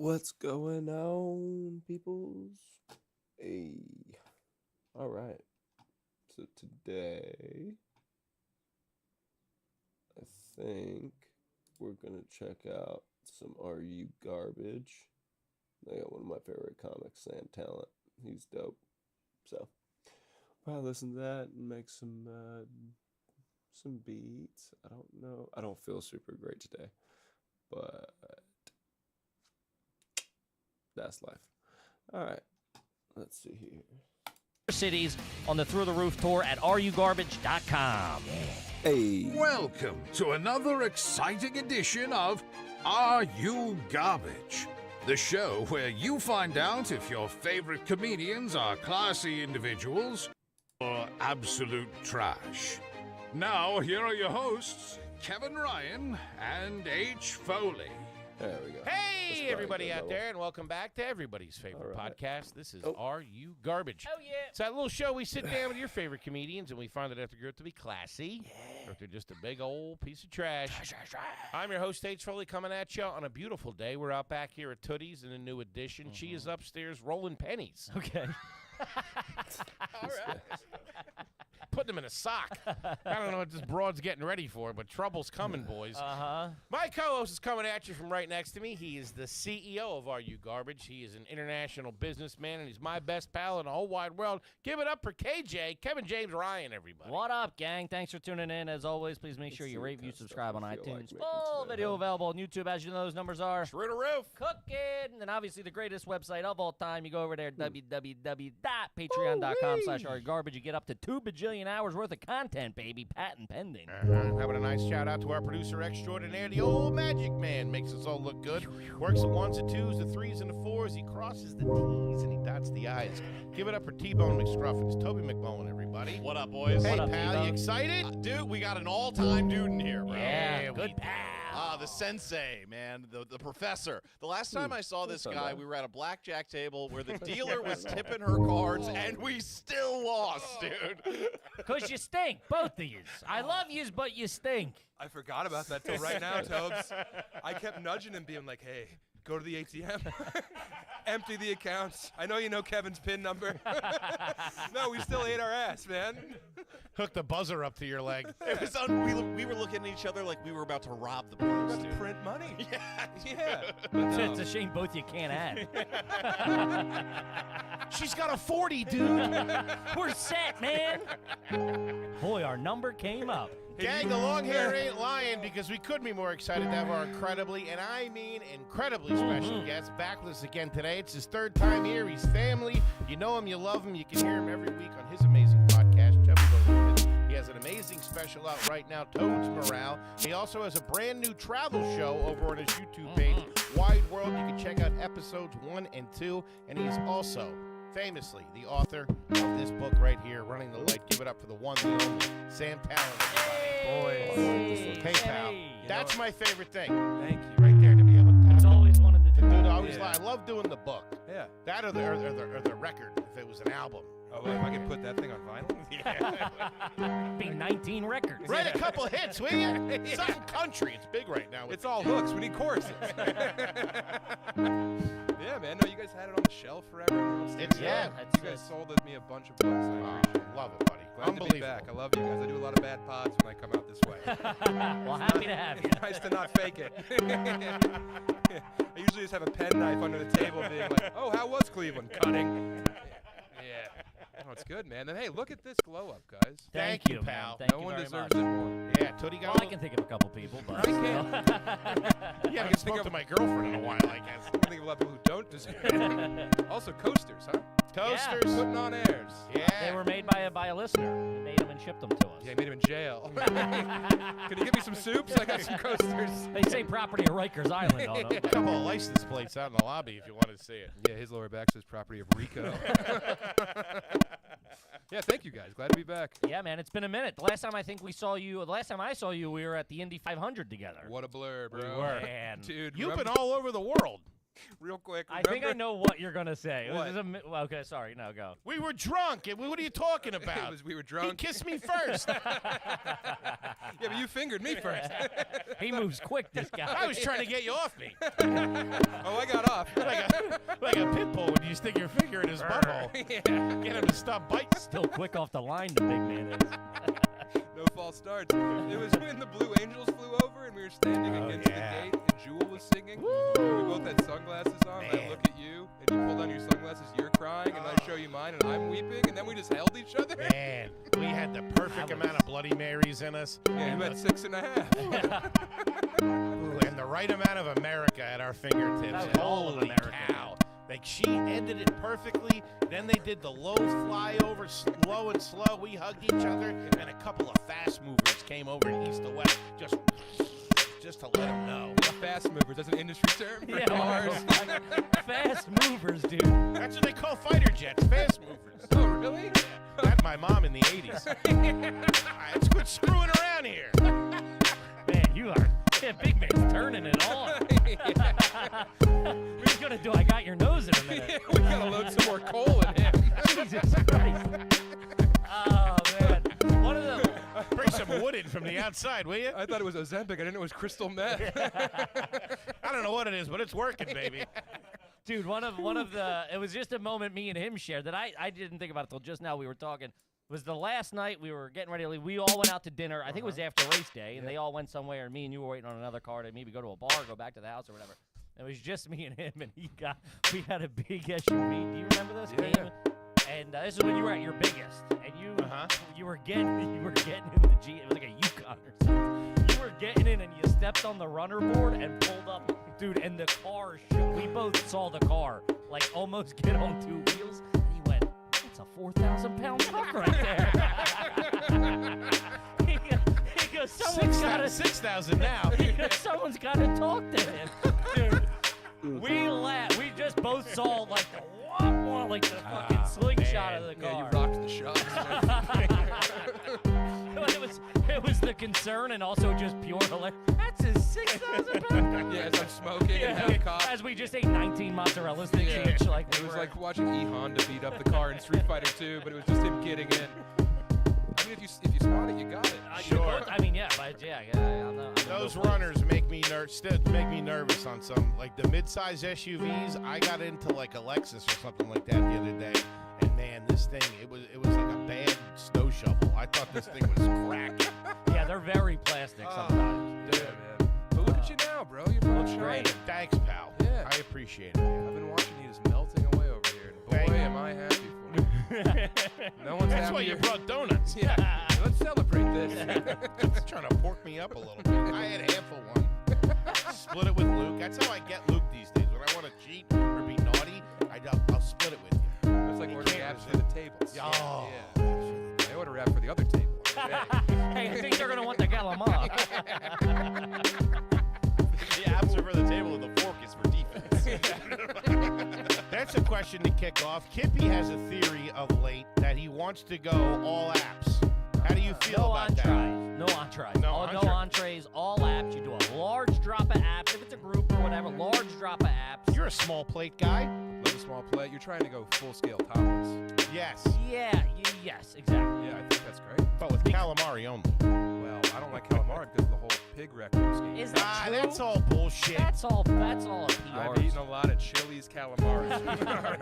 What's going on, peoples? Hey. All right. So today, I think we're going to check out some RU Garbage. I got one of my favorite comics, Sam Talent. He's dope. So, probably listen to that and make some beats. I don't know. I don't feel super great today, but that's life. All right, let's see here. Cities on the Through the Roof tour at rugarbage.com. Hey. Welcome to another exciting edition of Are You Garbage? The show where you find out if your favorite comedians are classy individuals or absolute trash. Now, here are your hosts, Kevin Ryan and H. Foley. There we go. Hey, everybody out there, and welcome back to everybody's favorite All right. podcast. This is Are You Garbage? Oh, yeah. It's that little show we sit down with your favorite comedians, and we find that if they're good to be classy, or if they're just a big old piece of trash. I'm your host, H. Foley, coming at you on a beautiful day. We're out back here at Tootie's in a new edition. She is upstairs rolling pennies. Okay. All right. Putting them in a sock. I don't know what this broad's getting ready for, but trouble's coming, boys. My co-host is coming at you from right next to me. He is the CEO of Are You Garbage. He is an international businessman, and he's my best pal in the whole wide world. Give it up for KJ, Kevin James Ryan, everybody. What up, gang? Thanks for tuning in. As always, please make sure you see rate, what view, kind of subscribe on stuff you feel like iTunes. making Full today, video huh? available on YouTube. As you know, those numbers are Through the roof. cooking. And obviously, the greatest website of all time. You go over there, www.patreon.com/RUGarbage. You get up to 2 bajillion hours worth of content, baby. Patent pending. Having a nice shout out to our producer extraordinaire, the old magic man. Makes us all look good. Works the ones and twos, the threes and the fours. He crosses the T's and he dots the I's. Give it up for T-Bone McScruff. It's Toby McMullen, everybody. What up, boys? Hey, What up, pal, T-Bone? you excited? Dude, we got an all-time dude in here, bro. Yeah, we good do. pal. The sensei, man, the professor. The last time I saw this What's up, guy, man? we were at a blackjack table where the dealer was tipping her cards, and we still lost, dude. Because you stink, both of yous. I love yous, but you stink. I forgot about that till right now, Tobes. I kept nudging him, being like, hey, go to the ATM. Empty the accounts. I know you know Kevin's PIN number. No, we still ate our ass, man. Hook the buzzer up to your leg. It was we were looking at each other like we were about to rob the place, dude. Print money. Yeah. It's a shame both you can't add. She's got a 40, dude. We're set, man. Boy, our number came up. Gang, the long hair ain't lying because we couldn't be more excited to have our incredibly, and I mean incredibly special guest back with us again today. It's his third time here. He's family. You know him, you love him. You can hear him every week on his amazing podcast, Chubby Bone. He has an amazing special out right now, Toad's Morale. He also has a brand new travel show over on his YouTube page, Wide World. You can check out episodes 1 and 2. And he's also famously the author of this book right here, Running the Light. Give it up for the one, the only, Sam Talent. Boys. Hey, pal. That's my favorite thing. Thank you. Right there to be able to I've always wanted to do Dude, that. I always Yeah. I love doing the book. Yeah. That or the record, if it was an album. Oh, wait, if I could put that thing on vinyl? Yeah. Be 19 records. Write a couple hits, will you? Something country. It's big right now. It's all hooks. We need choruses. Yeah, man. No, you guys had it on the shelf forever. Yeah. You guys sold me a bunch of books. I appreciate it. Love it, buddy. Glad to be Unbelievable. back. I love you guys. I do a lot of bad pods when I come out this way. Well, happy to have you. Nice to not fake it. I usually just have a pen knife under the table being like, oh, how was Cleveland? Cutting. Yeah. Oh, it's good, man. And hey, look at this glow up, guys. Thank you, man. pal. Thank No you one very deserves much. it more. Yeah, Tootie got Well, I can think of a couple people, but I can't. You haven't spoken to my girlfriend in a while, I guess. I think of a lot of people who don't deserve it. Also, coasters, huh? Toasters. Putting on airs. Yeah. they were made by a listener. We made them and shipped them to us. Yeah, I made him in jail. Can you give me some soups? I got some coasters. They say property of Rikers Island on them. A couple of license plates out in the lobby if you want to see it. Yeah, his lower back says property of Rico. Yeah, thank you guys. Glad to be back. Yeah, man, it's been a minute. The last time I saw you, we were at the Indy 500 together. What a blur, bro. We were. Man. Dude, You've remember- been all over the world. Real quick. I think I know what you're gonna say. What? This is well, okay, sorry. No, go. We were drunk. What are you talking about? We were He drunk. kissed me first. Yeah, but you fingered me first. He moves quick, this guy. I was trying to get you off me. Oh, I got off. like a pit bull when you stick your finger in his butthole. Yeah. Get him to stop biting. Still quick off the line, the big man is. No false starts. It was when the Blue Angels flew over and we were standing against the gate and Jewel was singing. And we both had sunglasses on. And I look at you and you pull down your sunglasses. You're crying and I show you mine and I'm weeping. And then we just held each other. Man, we had the perfect amount of Bloody Marys in us. Yeah, you had 6.5. Ooh, and the right amount of America at our fingertips. That was all of Holy America. cow. Like, she ended it perfectly. Then they did the low flyover, slow and slow. We hugged each other, and a couple of fast movers came over in east to west, just to let them know. Fast movers. That's an industry term for Yeah, cars. fast movers, dude. That's what they call fighter jets, fast movers. Oh, really? That's my mom in the 80s. Let's quit screwing around here. Man, you are. Yeah, big man's turning it on. What he's gonna do? I got your nose in a minute. We gotta load some more coal in him. Jesus Christ. Oh man. One of the. Bring some wood in from the outside, will you? I thought it was Ozempic. I didn't know it was crystal meth. I don't know what it is, but it's working, baby. Dude, one of the. It was just a moment me and him shared that I didn't think about it till just now. We were talking. It was the last night we were getting ready to leave. We all went out to dinner. I think it was after race day, and they all went somewhere. And me and you were waiting on another car to maybe go to a bar, go back to the house, or whatever. It was just me and him, and we had a big SUV. Do you remember this game? And this is when you were at your biggest, and you were getting in the G. It was like a Yukon or something. You were getting in, and you stepped on the runner board and pulled up, dude. And the car shook. We both saw the car like almost get on two wheels, and he went, "That's a 4,000-pound truck right there." He goes, "Someone's got to 6,000 now." He goes, "Someone's got to talk to him." Dude, we laughed. We just both saw like the like the fucking slingshot of the Yeah, you car. rocked the shots. It was the concern and also just pure hilarious. That's a 6,000 pound. Yeah, as I'm smoking and have cops. As we just ate 19 mozzarella sticks each. Like It was like watching E Honda beat up the car in Street Fighter 2, but it was just him getting in. I mean, if you spot it, you got it. Sure. I mean, yeah, but yeah, I'm not, Those runners make me nervous on some, like the mid-size SUVs. I got into like a Lexus or something like that the other day, and man, this thing it was like a bad snow shovel. I thought this thing was cracking. Yeah, they're very plastic sometimes. Yeah, man. But look at you now, bro. You're full Looks of great. shine. Thanks, pal. Yeah. I appreciate it. Man. I've been watching you just melting away over here. And boy, Thank you. am I happy for you. No one's That's happy. why you brought donuts. Yeah. Let's celebrate this. It's trying to pork me up a little bit. I had half of one. Split it with Luke. That's how I get Luke these days. When I want to cheat or be naughty, I'll split it with you. It's like ordering apps for the tables. Oh. Yeah. I order app for the other table. Hey, I think they're gonna want the Galamar. The apps are for the table and the fork is for defense. That's a question to kick off. Kippy has a theory of late that he wants to go all apps. How do you feel No about that? entrees. No entrees. No No entree. entrees, all apps. You do a large drop of apps. If it's a group or whatever, large drop of apps. You're a small plate guy. Love a small plate. You're trying to go full scale topless. Yes, Yes, exactly. Yeah, I think that's great. but with calamari only. Well, I don't like calamari because of the whole pig rectum scheme. Is that true? That's all bullshit. That's all a PR. I've eaten a lot of Chili's calamari.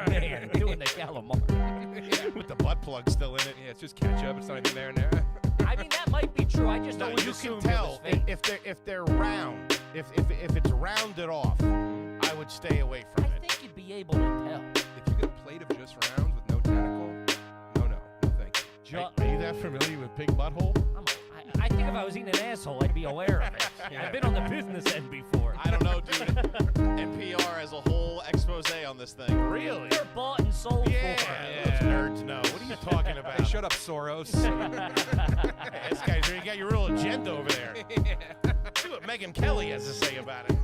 Man, doing the calamari. With the butt plug still in it. Yeah, it's just ketchup. It's not even marinara. I mean, that might be true. I just No, always you assumed can it tell was fake. if they're round. If it's rounded off, I would stay away from I it. think you'd be able to tell. If you get a plate of just rounds with no tentacle, no, thank you. Are you that familiar with pig butthole? I think if I was eating an asshole, I'd be aware of it. I've been on the business end before. I don't know, dude. NPR has a whole expose on this thing. Really? They're bought and sold Yeah, for. those nerds know. What are you talking Hey, about? shut up, Soros. Hey, this guy's you got your real agenda over there. See what Megyn Kelly has to say about it.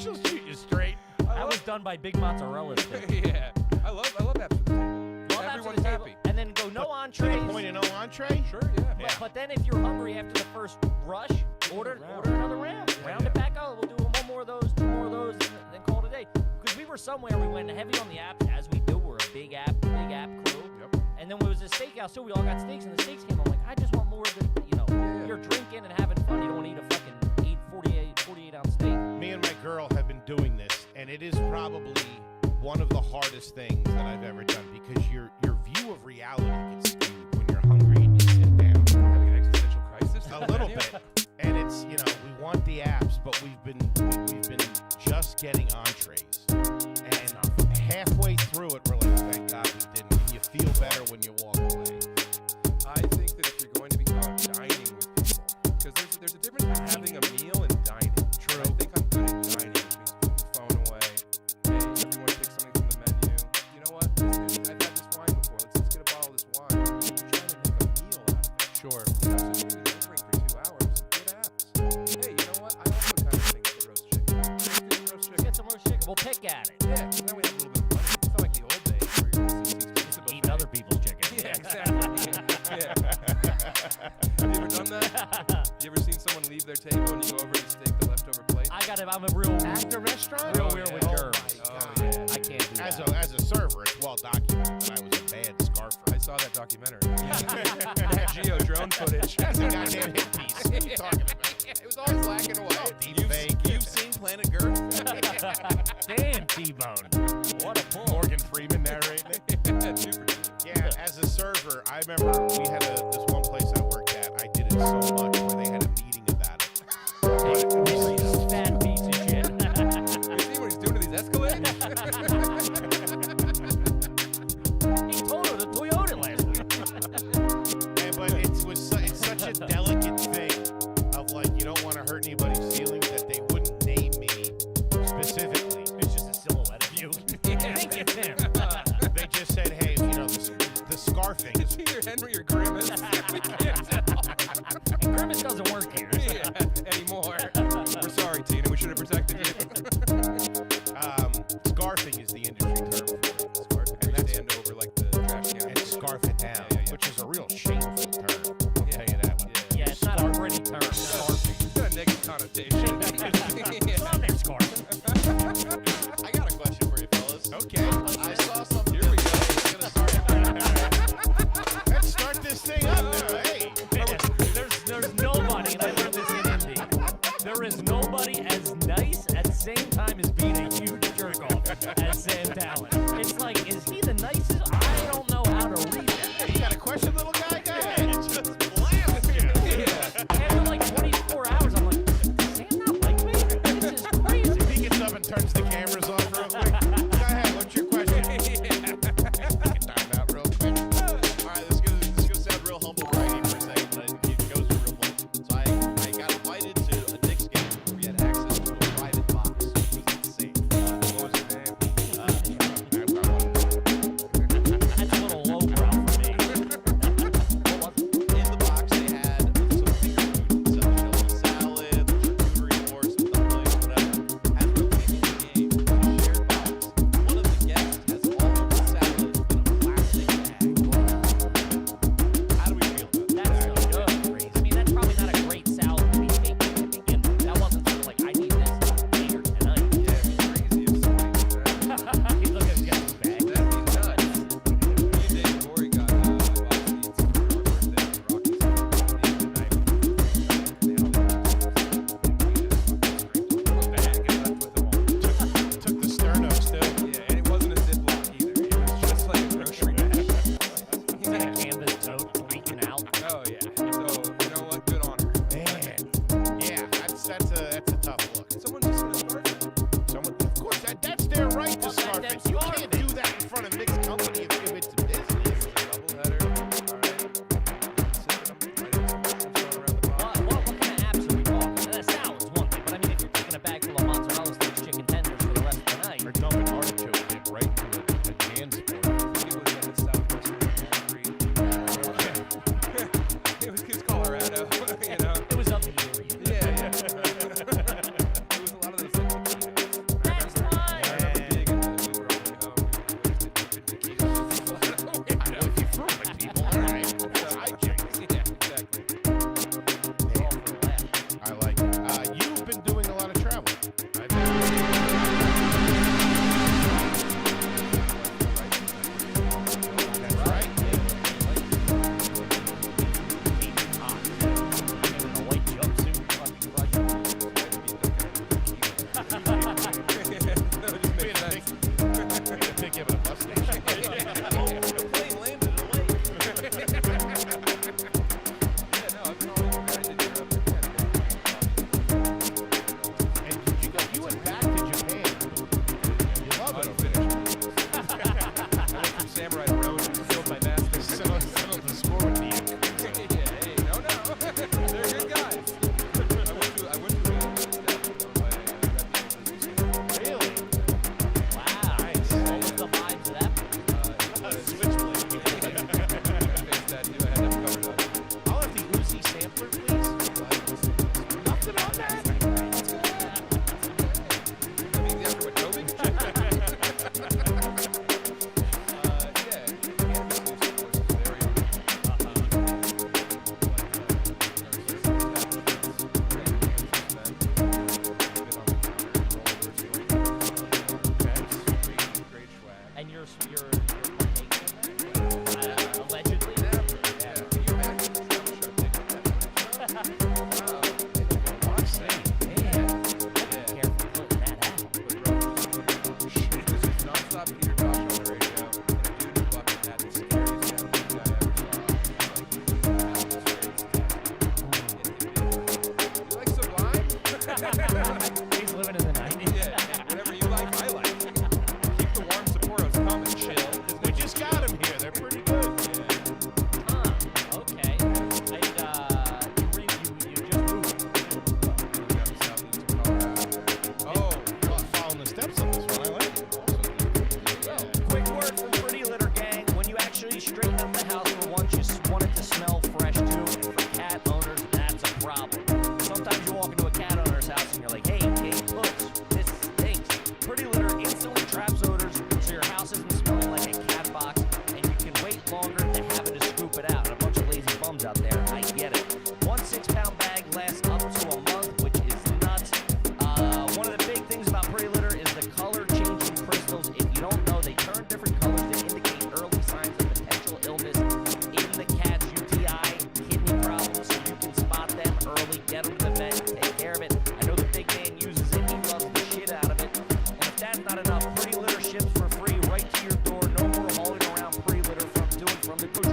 She'll shoot you straight. That was done by Big Mozzarella Stick. Yeah, I love apps for the table. Well, that's Everyone's on the table. happy. And then go no To the entrees. point of no entree? Sure, yeah. But then if you're hungry after the first rush, order another round. Round it back out. We'll do one more of those, two more of those, and then somewhere. We went heavy on the apps, as we do. We're a big app crew. Yep. And then there was a steakhouse, so we all got steaks, and the steaks came. I'm like, I just want more of the, you're drinking and having fun. You don't want to eat a fucking 48-ounce steak. Me and my girl have been doing this, and it is probably one of the hardest things that I've ever done because your view of reality gets skewed when you're hungry and you sit down. Having an existential crisis. A little bit. And it's, we want the apps, but we've been just getting entrees. And halfway through it, we're like, thank God we didn't. And you feel better when you walk away. I think that if you're going to be caught dining with people, because there's a difference between having a meal and dining. True. I think I'm good at dining, which means putting the phone away. Hey, everyone pick something from the menu. You know what? I've had this wine before. Let's just get a bottle of this wine. You're trying to make a meal out of it. Sure. So you're going to be delivering for 2 hours. Get apps. Hey, you know what? I also kind of think it's a roast chicken. Let's get roast chicken. Get some roast chicken. We'll pick at it. Yeah, because now we have a little bit of money. It's not like the old days where you're going to see Eating other people's chicken. Yeah, exactly. Yeah. Have you ever done that? You ever seen someone leave their table and you go over and take the leftover plate? I'm a real At the restaurant? real Oh, weird yeah. with Oh, germs. my God. Yeah, I can't do As that. as a server, it's well documented that I was a bad scarfer. I saw that documentary. That Geo drone footage. That's a goddamn hit piece. What are you talking about? It was all black and white. Deep fake. You've seen Planet Girth? Damn, T-Bone. What a pull. Morgan Freeman narrating it. Super. Yeah, as a server, I remember we had this one place I worked at. I did it so much where they had a meeting about it. Fat piece of shit. You see what he's doing to these escalators? He told her the Toyota last week. And, but it's such a delicate thing of like you don't want to hurt anybody's feelings that they wouldn't name me specifically. It's just a silhouette of you. I think it's him. They just said, hey, the scarfing. It's either Henry or Grimace. We can't tell. And Grimace doesn't work here. Yeah, anymore. We're sorry, Tina. We should have protected you. Scarfing is the industry term for it. Scarf And that's stand over like the trash can. and scarf it down, Yeah. which is a real shameful term. I'll tell you that one. Yeah, it's not a pretty term. It's got a negative connotation. It's on there, Scarf. I got a question for you, fellas. Okay. I saw something. Here we go. It's gonna start. Let's start this thing up now. Hey. There's nobody, and I learned this in Indy. There is nobody as nice at the same time as being a huge jerk off as Sam Talent. It's like, is he the nicest? I don't know how to read that. You got a question, little guy? Go ahead. Just blast you. After like 24 hours, I'm like, does Sam not like me? This is crazy. He gets up and turns the cameras off real quick. Go ahead. What's your question?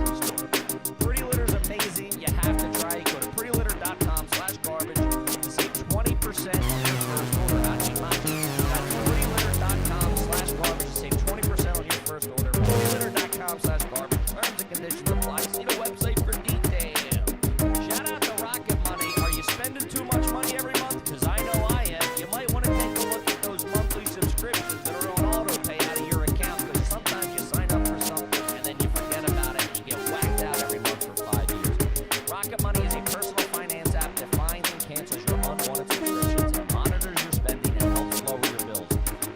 grocery store. Pretty Litter's amazing. You have to try it. Go to prettylitter.com/garbage to save 20% on your first order. Not cheap, not cheap. That's prettylitter.com/garbage to save 20% on your first order. prettylitter.com/garbage. Terms and conditions apply. See the website for details. Shout out to Rocket Money. Are you spending too much money every month? Because I know I am. You might want to take a look at those monthly subscriptions that are on auto pay out of your account, because sometimes you sign up for something and then you forget about it and you get whacked out every month for 5 years. Rocket Money is a personal finance app that finds and cancels your unwanted subscriptions and monitors your spending and helps lower your bills.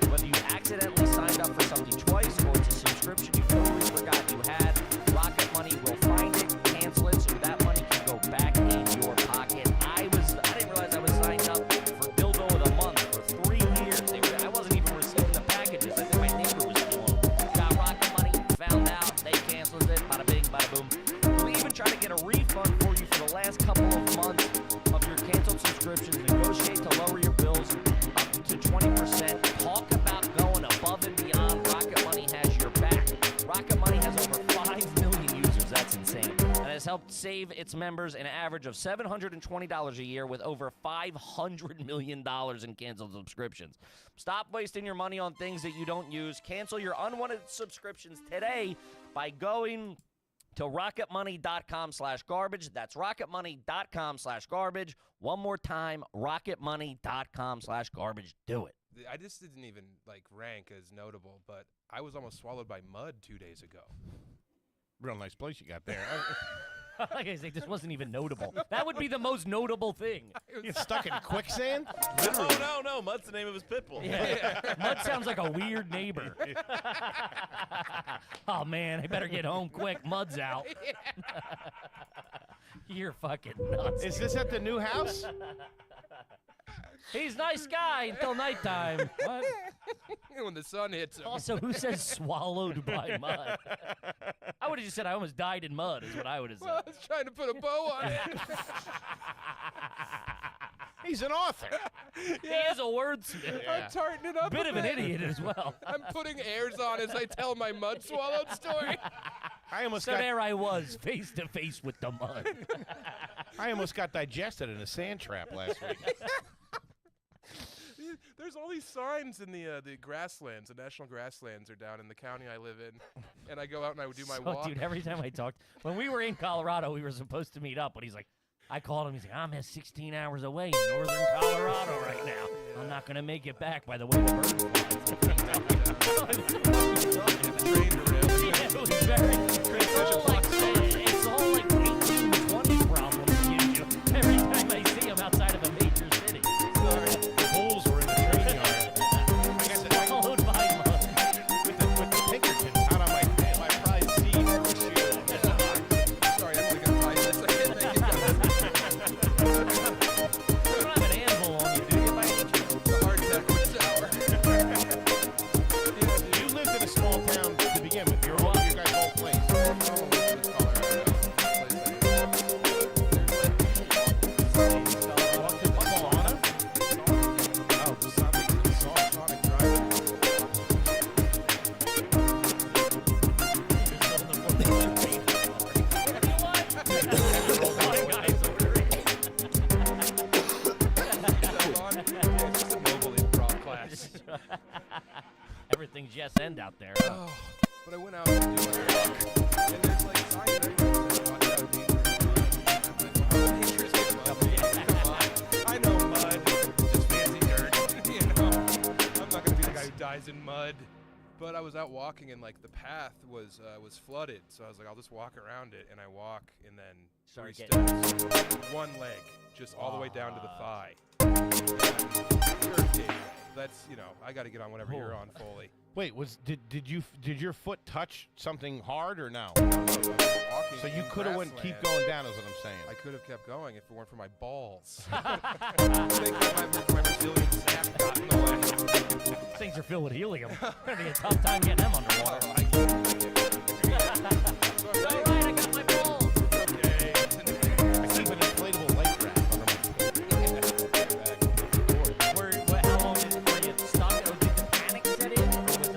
Whether you accidentally signed up for something twice or it's a subscription you totally forgot you had, Rocket Money will find it, cancel it, so that money can go back in your pocket. I didn't realize I was signed up for Dildo of the Month for 3 years. I wasn't even receiving the packages. I think my neighbor was stealing them. Got Rocket Money, found out, they canceled it, bada bing, bada boom. We even try to get a refund for you for the last couple of months of your canceled subscriptions. Negotiate to lower your bills up to 20%. Talk about going above and beyond. Rocket Money has your back. Rocket Money has over 5 million users. That's insane. And has helped save its members an average of $720 a year with over $500 million in canceled subscriptions. Stop wasting your money on things that you don't use. Cancel your unwanted subscriptions today by going to rocketmoney.com/garbage. That's rocketmoney.com/garbage. One more time, rocketmoney.com/garbage. Do it. I just didn't even rank as notable, but I was almost swallowed by mud 2 days ago. Real nice place you got there. Like I say, this wasn't even notable. That would be the most notable thing. You're stuck in quicksand? Oh, no. Mud's the name of his pit bull. Yeah. Mud sounds like a weird neighbor. Oh, man, I better get home quick. Mud's out. You're fucking nuts. Is this at the new house? He's a nice guy until nighttime. What? When the sun hits him. Also, who says swallowed by mud? I would have just said I almost died in mud is what I would have said. Well, I was trying to put a bow on it. He's an author. He is a wordsmith. I'm tarting it up. Bit of an idiot as well. I'm putting airs on as I tell my mud swallowed story. So there I was, face to face with the mud. I almost got digested in a sand trap last week. There's all these signs in the grasslands. The national grasslands are down in the county I live in. And I go out and I would do my walk. Dude, every time I talked, when we were in Colorado, we were supposed to meet up, but he's like, I called him. He's like, I'm 16 hours away in northern Colorado right now. I'm not going to make it back by the way the bird flies. The train derailed. Yeah, it was very, it's all like 1820 problems it gives you every time I see him outside of a major city. Sorry. The bulls were in the train yard. Followed by mud. With the Pinkertons out on my prize seat for a shoe. Sorry, I'm going to type this. I can't make it. You don't have an anvil on you, do you, by any chance? The hardtack was sour. You lived in a small town to begin with. You guys all place. Everything's yes and out there. Oh, but I went out to do my walk, and there's signs everywhere that say, watch out, dangerous mud. Come on. I know mud, just fancy dirt. I'm not gonna be the guy who dies in mud. But I was out walking, and the path was flooded, so I was like, I'll just walk around it, and I walk, and then Sorry, 3 steps, one leg, just all the way down to the thigh. That's I got to get on whatever you're on fully. Wait, did your foot touch something hard or no? So you could have keep going down, is what I'm saying. I could have kept going if it weren't for my balls. I think my Brazilian sap got in the way. Things are filled with helium. Gonna be a tough time getting them underwater. I can't. All right, I got my balls. Okay. I keep an inflatable light rack under my How long were you stuck? Or did the panic set in? Or was it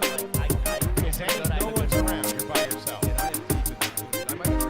no one's around. You're by yourself. I might have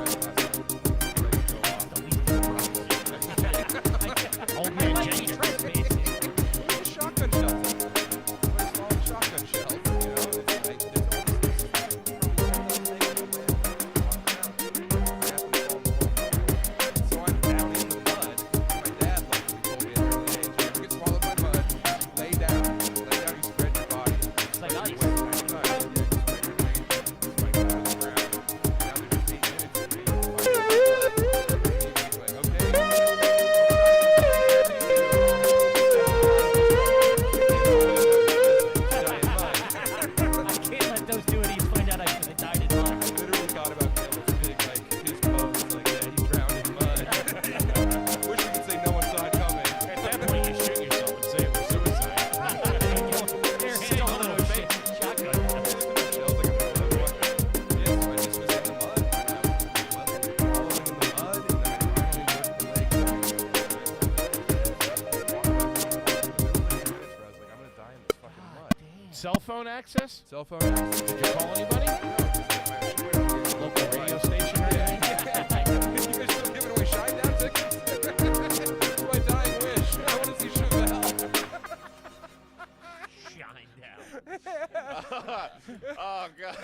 cell phone access? Cell phone. Did you call anybody? Local radio station or anything? You guys still giving away Shinedown tickets? It's my dying wish. I want to see Chevelle. Shine down. Oh, God.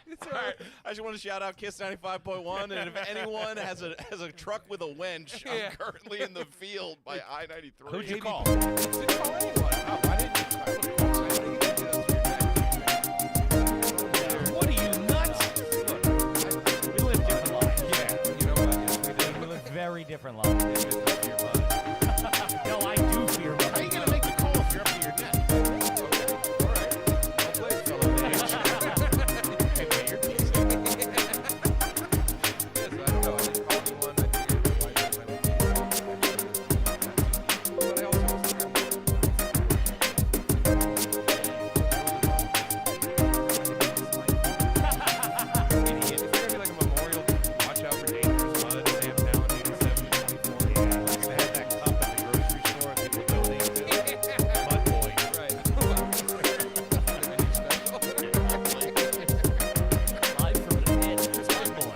It's All right. I just want to shout out Kiss 95.1, and if anyone has a truck with a wench, Yeah. I'm currently in the field by I-93. Who'd you call? Didn't call anyone. Oh, why didn't you call? What are you, nuts? We live different lives. Yeah, you know what? Yes, we did. We live very different lives. No, I do fear How are you going to make the call if you're up to your neck? All right. Well played, fellow Dave. Hey, wait, you're teasing. Yes, I don't know. I didn't call anyone. I think my wife had my but I also was Idiot. It's gonna be like a memorial. Watch out for dangerous mud. Sam Talent, 87-24. They're going to have that cup at the grocery store and people donate to Mud Boy. Right. life from the pit. It's good boy.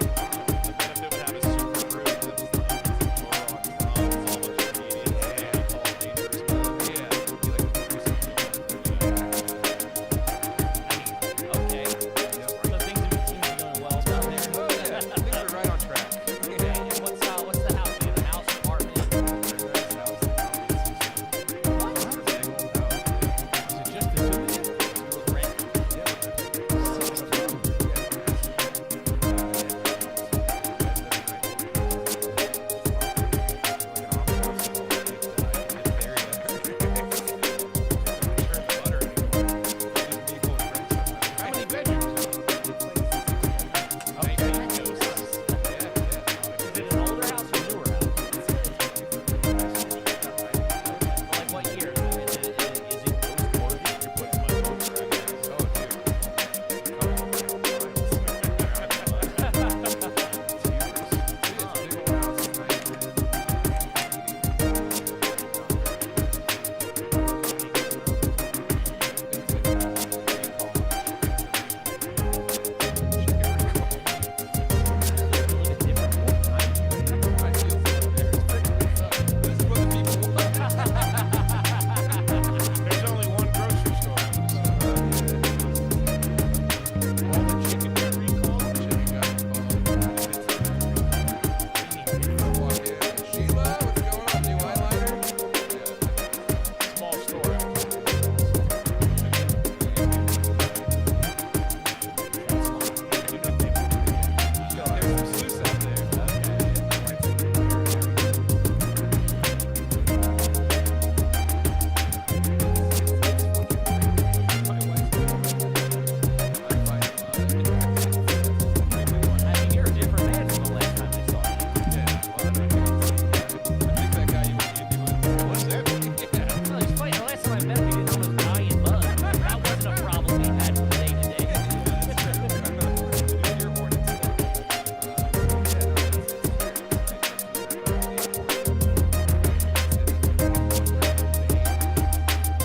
The benefit would have a super group that was like all the comedians and all dangerous men. Yeah. Be like a threesome. Okay. So things have been going well down there. Oh, yeah. Things are right on track. Okay. And what's the house? Do you have a house, apartment? Is it just the two of you? Rent? How many bedrooms? Okay. Is it an older house or newer house? Like what year? Is it ghost-worthy? You're putting my votes right now. There's only one grocery store. All the chicken got recalled. Sheila, what's going on? New eyeliner? Small store. There's some sluice out there. I mean, you're a different man from the last time I saw you. What's that? Well, it's funny. The last time I met him, he didn't almost die in mud. That wasn't a problem he had from day to day.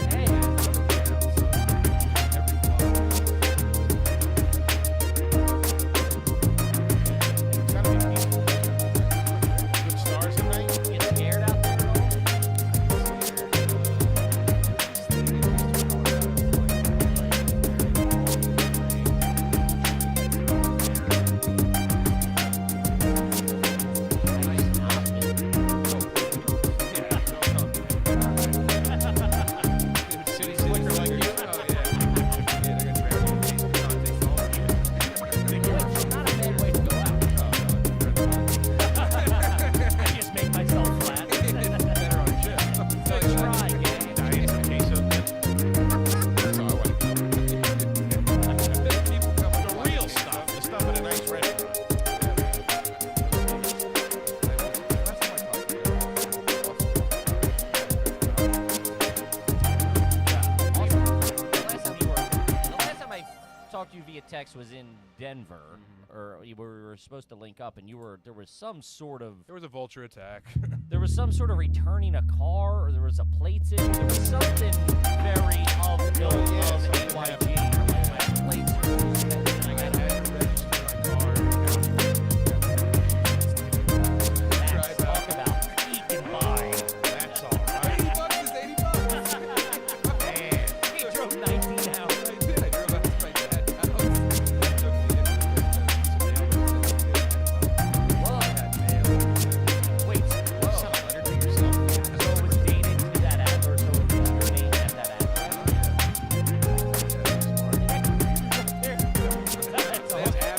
Hey, It's gotta be peaceful. Good stars at night. get scared out there at all? City slicker like you. Not a bad way to go out. I just make myself flat. Better on chip. Try, gang. Nice queso dip. That's all I want to know. The real stuff. The stuff at a nice restaurant. The last time I talked to you via text was in Denver or we were supposed to link up, and there was some sort of There was a vulture attack. returning a car, or there was a plates issue. There was something very of ilk of AYG. My plates were and I got had to register my car. Let's talk about peeking by. That's all right. $80 is $80. Man. He drove 19 hours. I did. I drove out to my dad's house. I took Wait, so it was dated to that address, so it was remained at that address. That's all.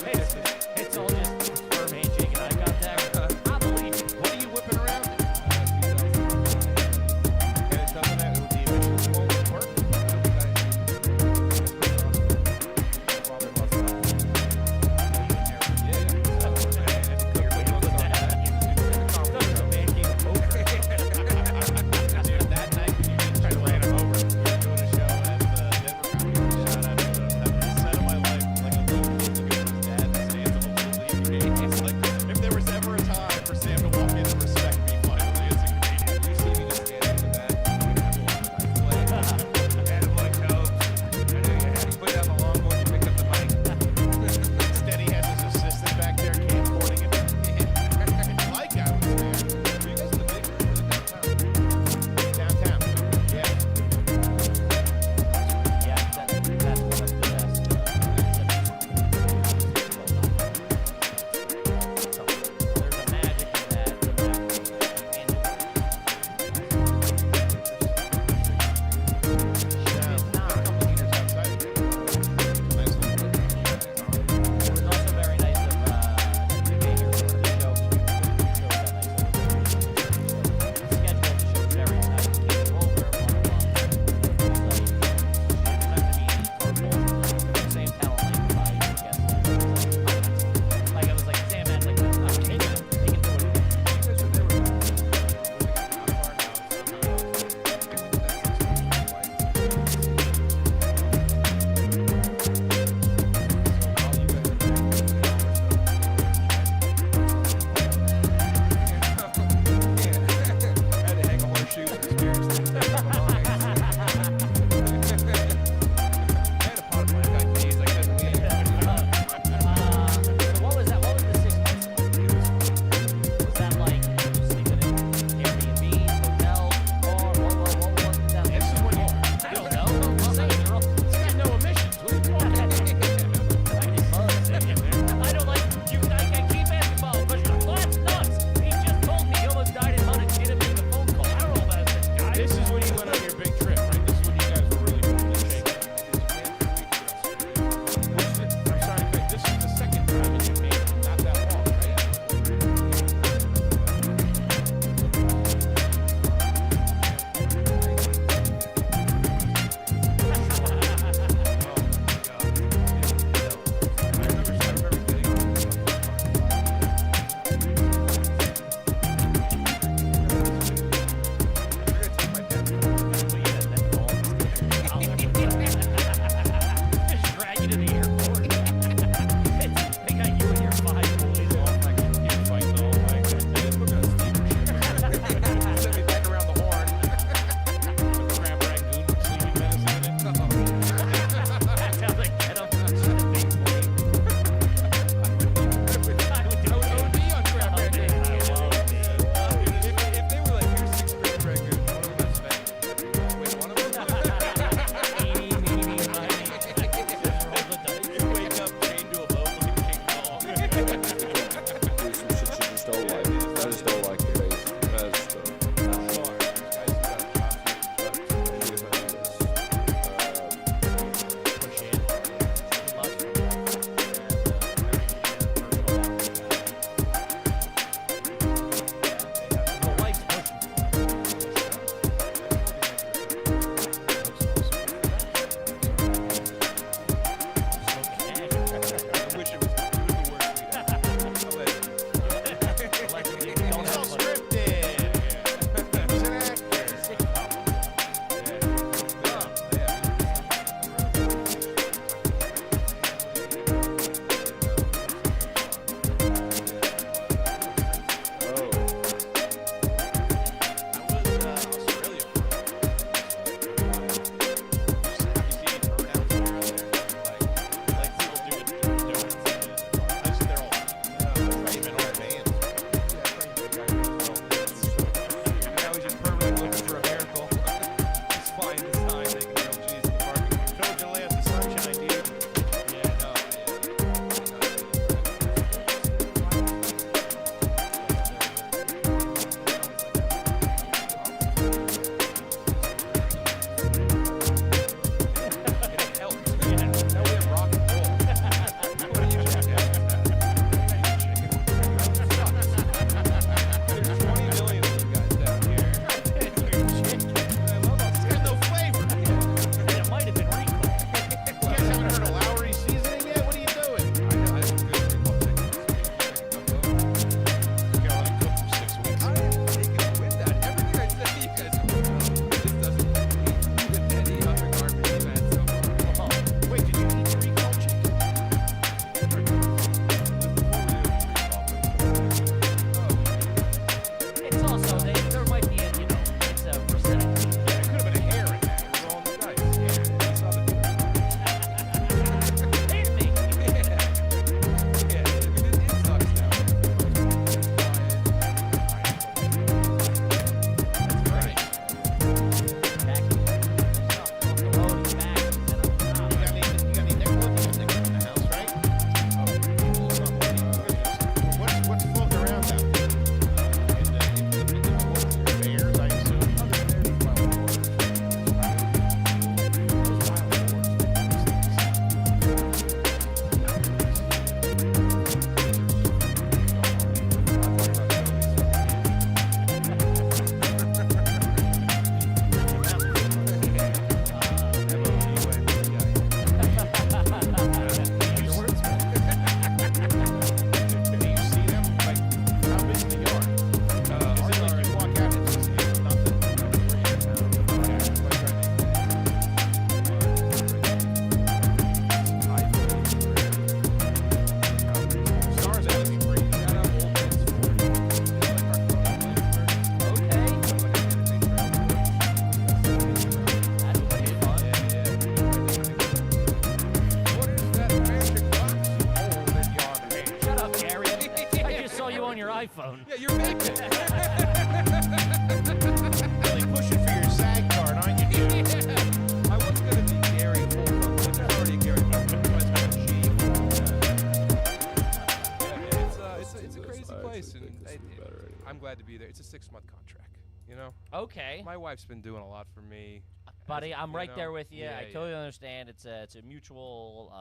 on your iPhone. Yeah, you're vaping. Really pushing for your SAG card, aren't you, dude? I was gonna be Gary Holcomb, but there's already a Gary Holcomb. So I was gonna cheat. Yeah, man, it's a crazy place, and I'm glad to be there. It's a 6-month contract, you know. Okay. My wife's been doing a lot for me. Buddy, I'm you right know? there with you. Yeah, I totally understand. It's a mutual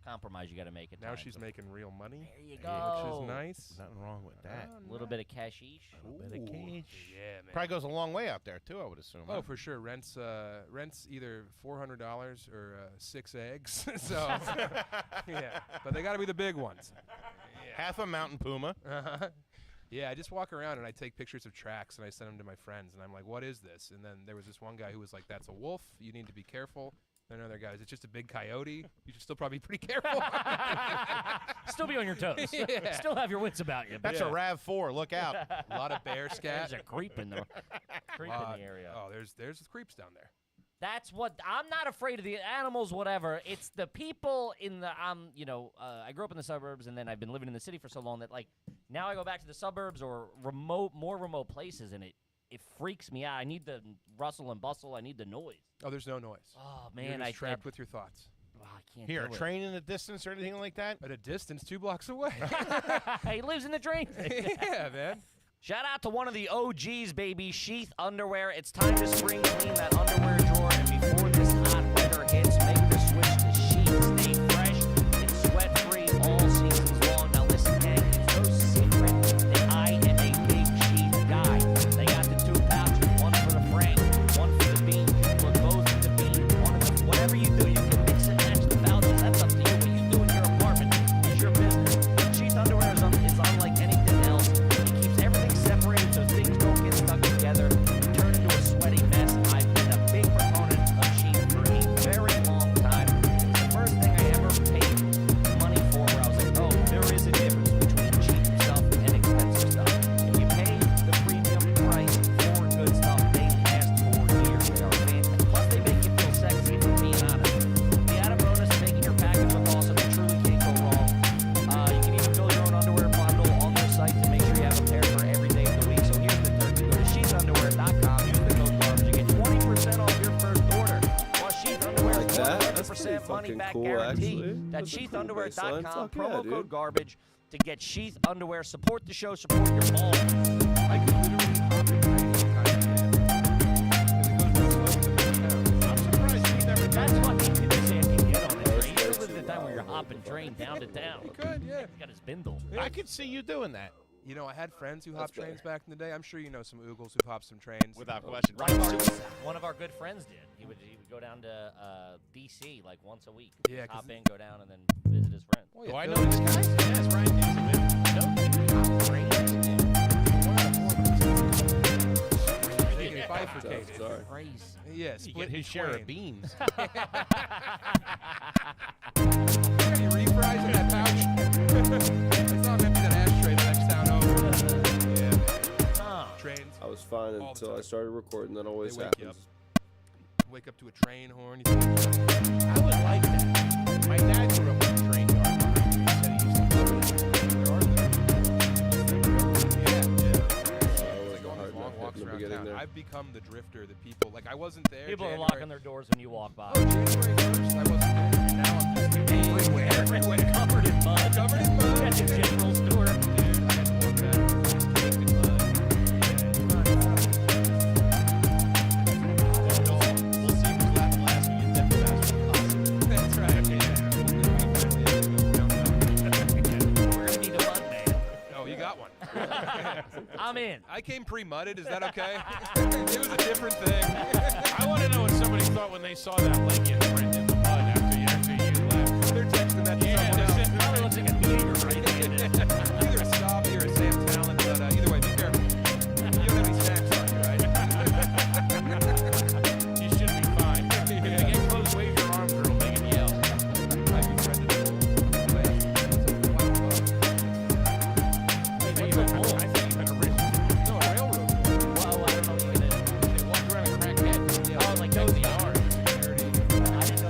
compromise you got to make at Now times. she's making real money. There you Which go. is nice. Nothing wrong with that. A little bit of cashish. A little bit of cash. Yeah, man. Probably goes a long way out there too, I would assume. Oh, huh? for sure. Rent's either $400 or 6 eggs. So yeah, but they got to be the big ones. Half a mountain puma. Uh-huh. Yeah, I just walk around and I take pictures of tracks and I send them to my friends and I'm like, "What is this?" And then there was this one guy who was like, "That's a wolf. You need to be careful." And another guy, "It's just a big coyote. You should still probably be pretty careful." Still be on your toes. Yeah. Still have your wits about you. That's a RAV4. Look out. A lot of bear scat. There's a creep in the area. Oh, there's creeps down there. That's what I'm not afraid of the animals, whatever. It's the people in the I grew up in the suburbs and then I've been living in the city for so long that like now I go back to the suburbs or more remote places and it freaks me out. I need the rustle and bustle. I need the noise. Oh, there's no noise. Oh You're man, just trapped with your thoughts. I can't. Here, do a train in the distance or anything like that? At a distance 2 blocks away. it. He lives in the train. Yeah, man. Shout out to one of the OGs, baby, Sheath Underwear. It's time to spring clean that underwear drawer, and before this hot weather hits, make the switch to Sheath. Stay fresh and sweat-free all seasons long. Now listen, man, it's no secret that I am a big Sheath guy. They got the 2 pouches, one for the frame, one for the bean. You can put both in the bean, one of the, whatever you do, you can mix and match the pouches. That's up to you. What you do in your apartment is your business. Sheath Underwear is unlike anything else. It keeps everything separated so things don't get stuck together and turn into a sweaty mess. I've been a big proponent of Sheath for a very long time. It's the first thing I ever paid money for where I was like, oh, there is a difference between cheap stuff and expensive stuff. If you pay the premium price for good stuff, they last for years. They are fantastic. Plus, they make you feel sexy, if I'm being honest. The added bonus of making your package look awesome, you truly can't go wrong. You can even build your own underwear bundle on their site to make sure you have a pair for every day of the week. So here's the third. You go to sheathunderwear.com, use the code garbage, you get 20% off your first order. While Sheath Underwear like is that. That's 100% pretty money fucking back cool, guarantee. actually. That's That's a cool baseline. sheathunderwear.com, Fuck yeah, promo dude. code garbage to get Sheath Underwear. Support the show, support your balls. I could literally hop in any kind of van. I'm surprised we never That's done what he can say. I can get on the That's train. You way live the too time where you're loud. hopping train down to town. You could, yeah. He's got his bindle. I could see you doing that. You know, I had friends who That's hopped trains better. back in the day. I'm sure you know some oogles who've hopped some trains. Without question. Right, one of our good friends did. He would go down to D.C. like once a week. Yeah, Just 'cause hop in, go down, and then visit his friend. Oh, Do yeah, I Bill- know this guy? Yes, Ryan They can bifurcate it. Sorry. Crazy. Yeah, You split get his share of twain. beans. Got any refries in that pouch? I saw him empty that ashtray the next town over. Yeah, man. Oh. Trains. I was fine All the until I time. started recording. That always They wake you happens. Wake up to a train horn. You think, I would like that. My dad grew up on a train yard behind me. He said he used to love it. there are there. Yeah, yeah. It's Like a going hard these long nut walks in the around beginning town. there. I've become the drifter that people like. I wasn't there. People are January- locking their doors when you walk by. Oh, January 1st, I wasn't there. And now I'm just everywhere. Everywhere. Covered in mud. Covered in mud. At the general store. Dude, I had to walk back. Just caked in mud. Yeah, it's not We'll see who's left last when you get that fast. That's right. We're gonna need a mud man. Oh, you got one. I'm in. I came pre-mudded. Is that okay? It was a different thing. I want to know what somebody thought when they saw that Lincoln print in the mud after you left. They're texting that to Yeah, someone else. Probably looks like a meteor right there. Either a Stavi or a Sam Talent, but either way, be careful. You don't have any snacks on you, right? You should be fine. If you get close, wave your arms real big and yell. I befriended a bull. I think you've been original. No, a railroad bull. Whoa, I don't know what you did. They walk around and crack heads. Oh, like those Security. I didn't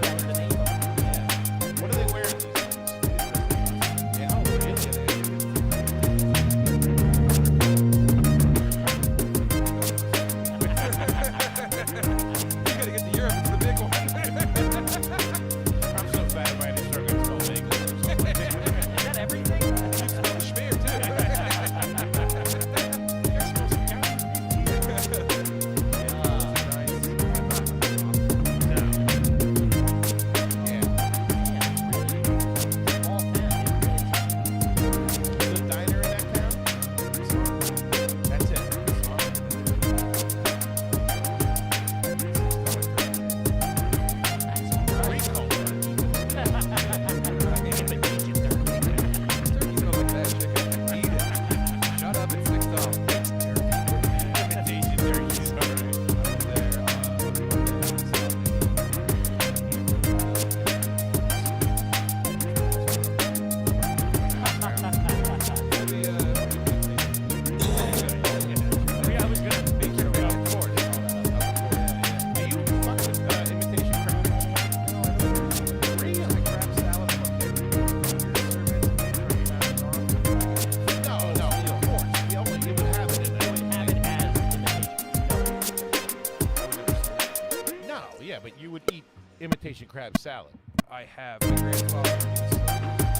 imitation crab salad? I have. My grandfather.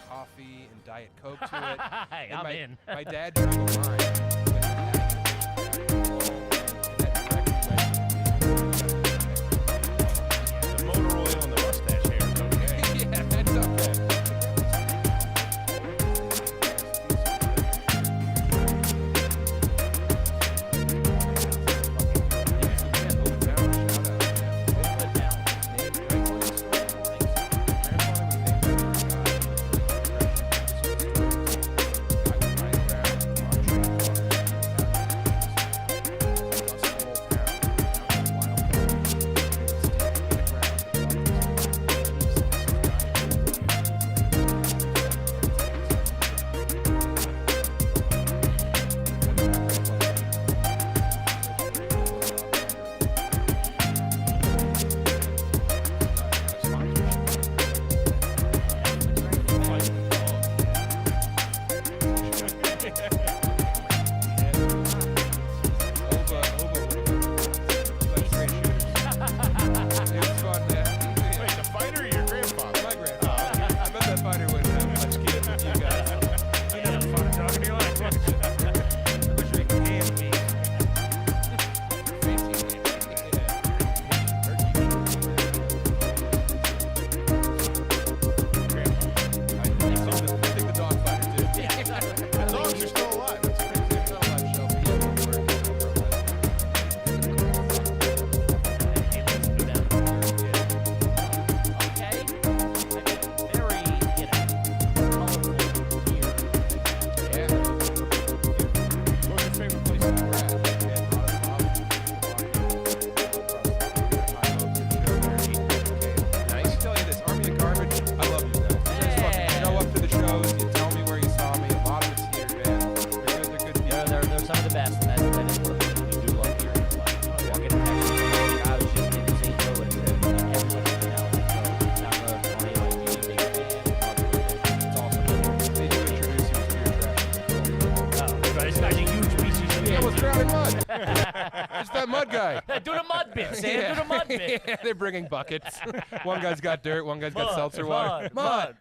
Coffee and Diet Coke to it. Hey, And I'm my, in. My dad drew the line. The motor oil and the mustache hair is okay. Yeah, that's okay. Wait, the fighter or your grandfather? My grandfather. I bet that fighter wouldn't have much kids with you guys. You never fought a dog in your life. I think the dog fighter did. The dogs are still alive. That's crazy. It's not a live show, but yeah, we're working over a Hey, let's go down. Okay. Very, colorful here. Yeah. What's your favorite place that we're at? Nice. I tell you this, Army of Garbage, I love you guys. You guys fucking Hey. show up to the shows, you tell me where you saw me. A lot of it's here, man. They're good people. They're some of the best, and that is one of the things we do love here. Walking to Texas, I was just in St. Louis, and everybody can now download on AYG, big fan. It's awesome. They do introduce you to your traffic. This guy's a huge piece of shit. Yeah, what's drowning mud? It's that mud guy. Do the mud bit, Sam. Do the mud bit. Yeah, they're bringing buckets. One guy's got dirt, one guy's got seltzer water. Mud.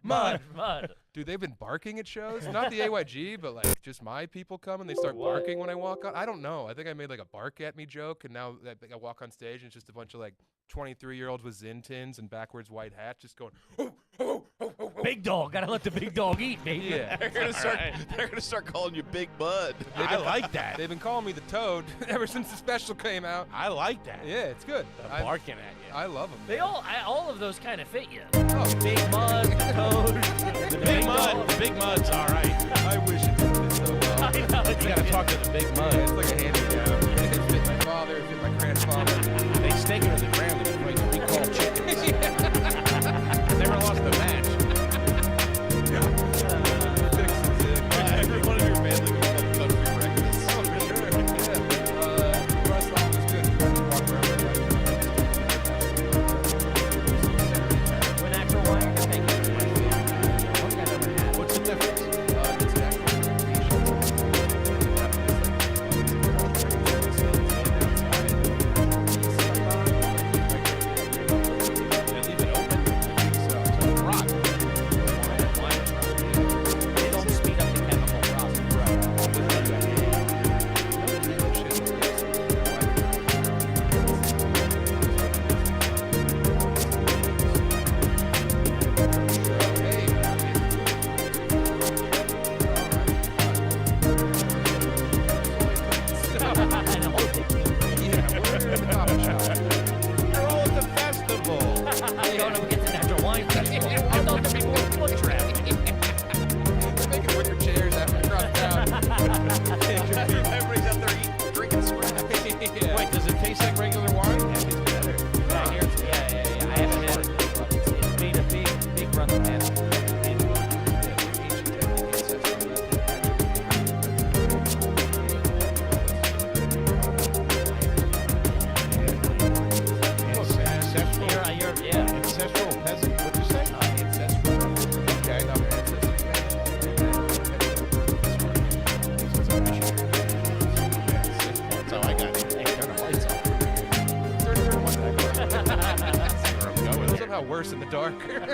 Dude, they've been barking at shows. Not the AYG, but like just my people come and they start What? barking when I walk on. I don't know. I think I made like a bark at me joke, and now I walk on stage and it's just a bunch of like 23-year-olds with Zin tins and backwards white hats just going, Big dog. Gotta let the big dog eat, baby. yeah. They're gonna start calling you Big Bud. I like that. They've been calling me the Toad ever since the special came out. I like that. Yeah, it's good. They're barking at you. I love them. They all of those kind of fit you. Oh, Big mud, the toad, the Big Mud. dog. The Big Mud's all right. I wish it didn't fit so well. I know. You gotta talk to the Big Yeah, Mud. it's like a hand-me-down. It fit my father, it fit my grandfather. They stake it to the ground and fight recall chickens. Never lost a match. Fixes it. Every one of your family goes to country breakfast. Oh, for sure. Yeah. Russ Long was good. Walk around like When actual wire, thank you. I don't think I've ever had. What's the difference? it's actually They leave it open. I think so. So it's rock. They don't speed up the chemical process. They're all at the festival. I don't know who gets an actual wine festival. I thought there'd be more foot traffic. They're making wicker chairs after across town. Everybody's out there eating, drinking scraps. Yeah. Wait, does it taste like regular wine? Yeah, yeah. I haven't had it, but it's made a big run to past.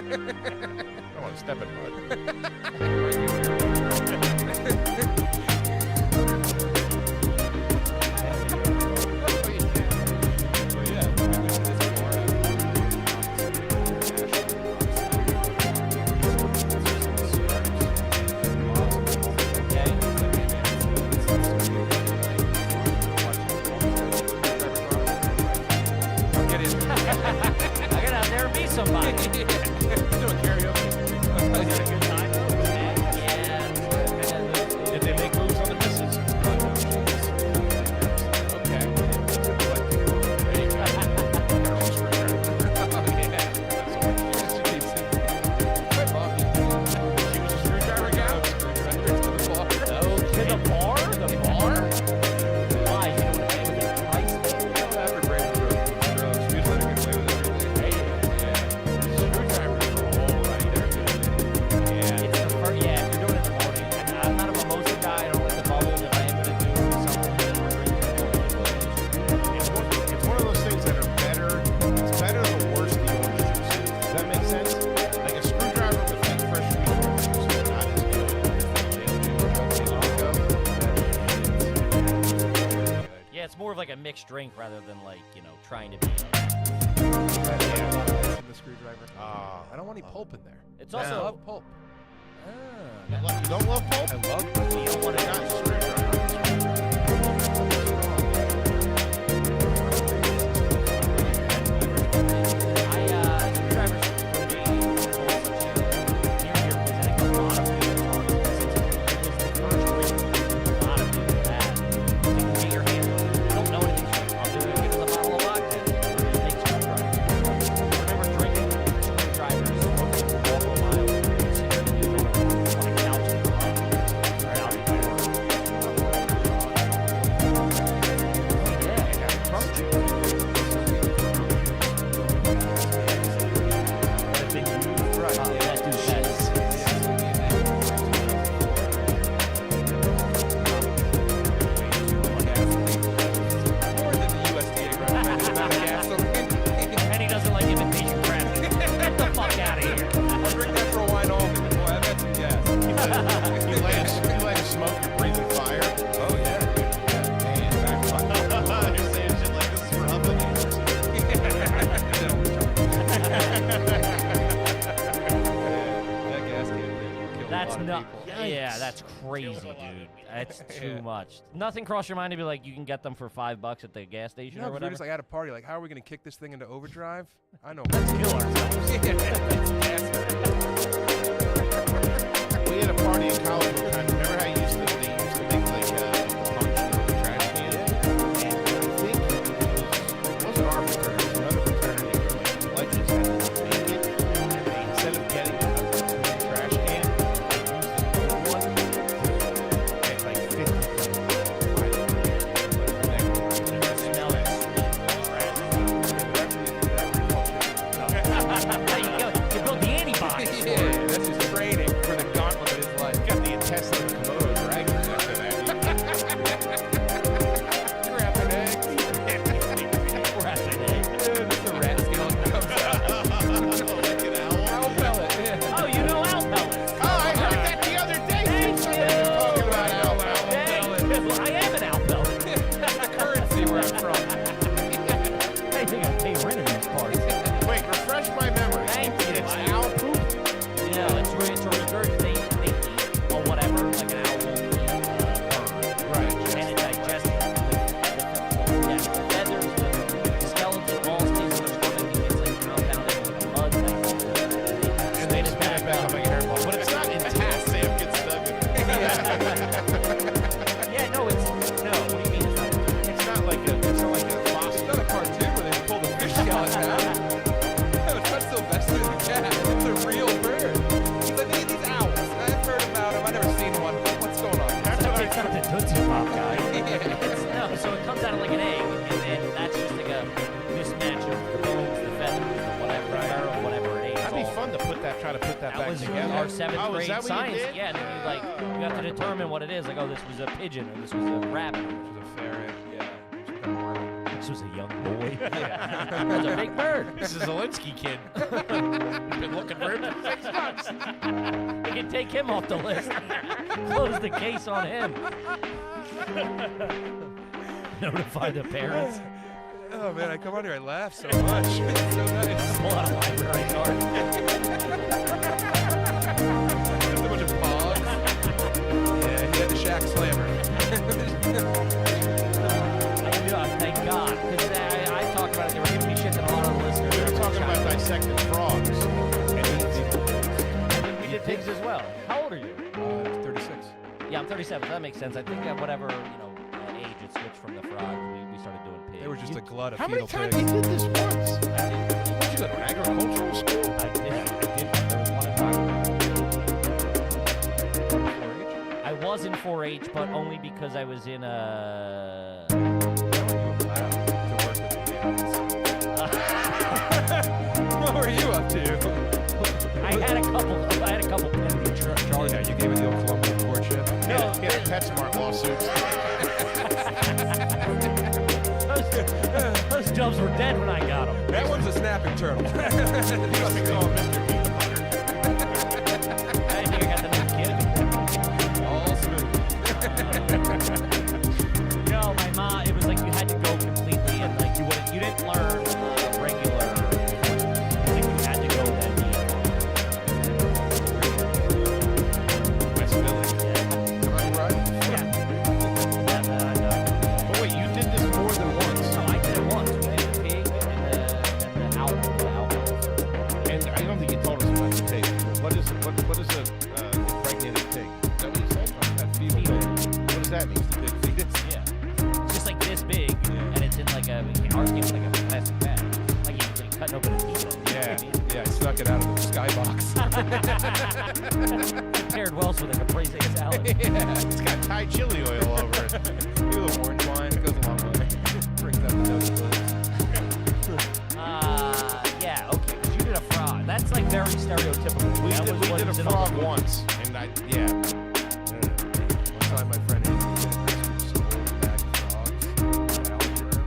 don't want to step in mud. I got out there and be somebody. Doing karaoke. Was it a good time? Yeah. Did they make moves on the misses? Okay. She was a screwdriver gal? Oh, to the bar? The bar? Why? You don't want to pay with the price? It's the first, yeah, if you're doing it in the morning. And I'm not a mimosa guy. I don't like the bubbles. If I am going to do something, then we're drinking It's one of those things that are better. It's better the worse the orange juice is. Does that make sense? Like a screwdriver with like fresh squeezed orange juice is not as good as Yeah, it's more of like a mixed drink rather than like, you know, trying to be. In the screwdriver. I don't want any pulp in there. It's I also. love pulp. You don't love pulp? I love pulp. You don't want to Not a screwdriver. Screwdrivers for me, near here because I think a lot of people are the first drink a lot of people had. So you can get your hands on it. I don't know anything. I'll do it. Give us a bottle of vodka. Just make screwdrivers. I remember drinking screwdrivers, smoking Marlboro Miles, sitting in the on a couch in the right out the door. Yeah, from that dude says. More than the USDA recommended amount of gasoline. And he doesn't like imitation crap. Get the fuck out of here. I'll drink natural wine only. Boy, I've had some gas. You like to smoke, you're breathing fire. Oh, yeah. You're saying shit like this is for other neighbors. That gas can kill That's a lot not. of people. Yeah, that's crazy, dude. That's too much. Nothing crossed your mind to be like, you can get them for $5 at the gas station You know, or if we're whatever. just like at a party, like, how are we going to kick this thing into overdrive? I know. Let's kill ourselves. We had a party in college one time. Remember how they used to make like the punch in the trash can? And I think it wasn't our fraternity, it was another fraternity where like the legends had to make it, and they instead of getting the trash can, they used the old one. And like 50 Smell it. You build the antibodies. Yeah, this is training for the gauntlet of his life. got the intestine of Komodo dragons after that. Crap an egg. Just a rat skeleton comes out. Like an owl. Owl pellet. Yeah. Oh, you know owl pellets. Oh, I heard that the other day. Thank Somebody was you. talking about owl Hey, well, I am an owl pellet. That's the currency where I'm from. I think I pay rent in these parts. Wait, refresh my memory. Thank you. It's owl poop. You know, it's a regurgitate. They eat or whatever, like an owl will eat bird. Right. And it digests the feathers, the skeleton, all stays in their stomach. It gets like compounded with a mud thing. And they just spit it back up like a hairball. But it's not intact. Sam gets stuck in it. Yeah, no, it's no. What do you mean? It's not like a fossil. It's not a cartoon where they pull the fish skeleton out. No, it's not Sylvester the cat. It's a real bird. He's like, hey, these owls. I've heard about them. I've never seen one. What's going on? It's not the Tootsie Pop guy. No, so it comes out of like an egg, and then that's just like a mismatch of the bones, the feathers, the whatever, the whatever it is. That'd be fun to try to put that That back was together. our seventh Oh, is grade that what you science. did? Yeah, and then you have to determine what it is. Like, oh, this was a pigeon, or this was a rabbit. Which is a ferret. Yeah. Which is a worm. This was a young boy. That's a big bird. This is a Zelensky kid. Been looking for him for 6 months. We can take him off the list. Close the case on him. Notify the parents. Oh man, I come on here, I laugh so much. It's so nice. Pull out a library card. Just a bunch of pogs. Yeah, he had the Shaq Slammer. Thank God. Because I talked about it. They were giving me shit that a lot of the listeners. We were talking about dissecting frogs. And we did pigs as well. How old are you? 36. Yeah, I'm 37. So that makes sense. I think at whatever age it switched from the frogs, we started doing pigs. They were just a glut of How many fetal times pigs. you did this once? I did. Did you go to an agricultural school? I did. There was one in Rockland. I was in 4-H, but only because I was in a. What were you up to? I had a couple pending charges. Yeah, you gave it the old Colombian courtship. No, Yeah, PetSmart lawsuits. those jobs were dead when I got them. That one's a snapping turtle. You must be calling Mr. Peanut Butter. I think I got the new kid. All smooth. No, my mom. It was like you had to go completely, and like you didn't learn regular. Like you had to go that deep. West Philly. Right? Yeah. But wait, you did this more than once. So I did it once. We did the pig and the owl. And I don't think you told us about the pig. What is a impregnated pig? Is that what you said? That fetal pig. What does that mean? The big fetus. Yeah. It's just like this big, and it's in like ours came in like a plastic bag. Like you cut open a piece of it. Yeah, I snuck it out of the skybox. Paired well with a caprese salad. Yeah, it's got Thai chili oil over it. Maybe a little orange wine. It goes a long way. Brings up the nosebleeds. Yeah, okay, 'cause you did a frog. That's like very stereotypical. We That did was what a was in frog our- once, and One time, my friend Andy stole a bag of frogs out of algae room.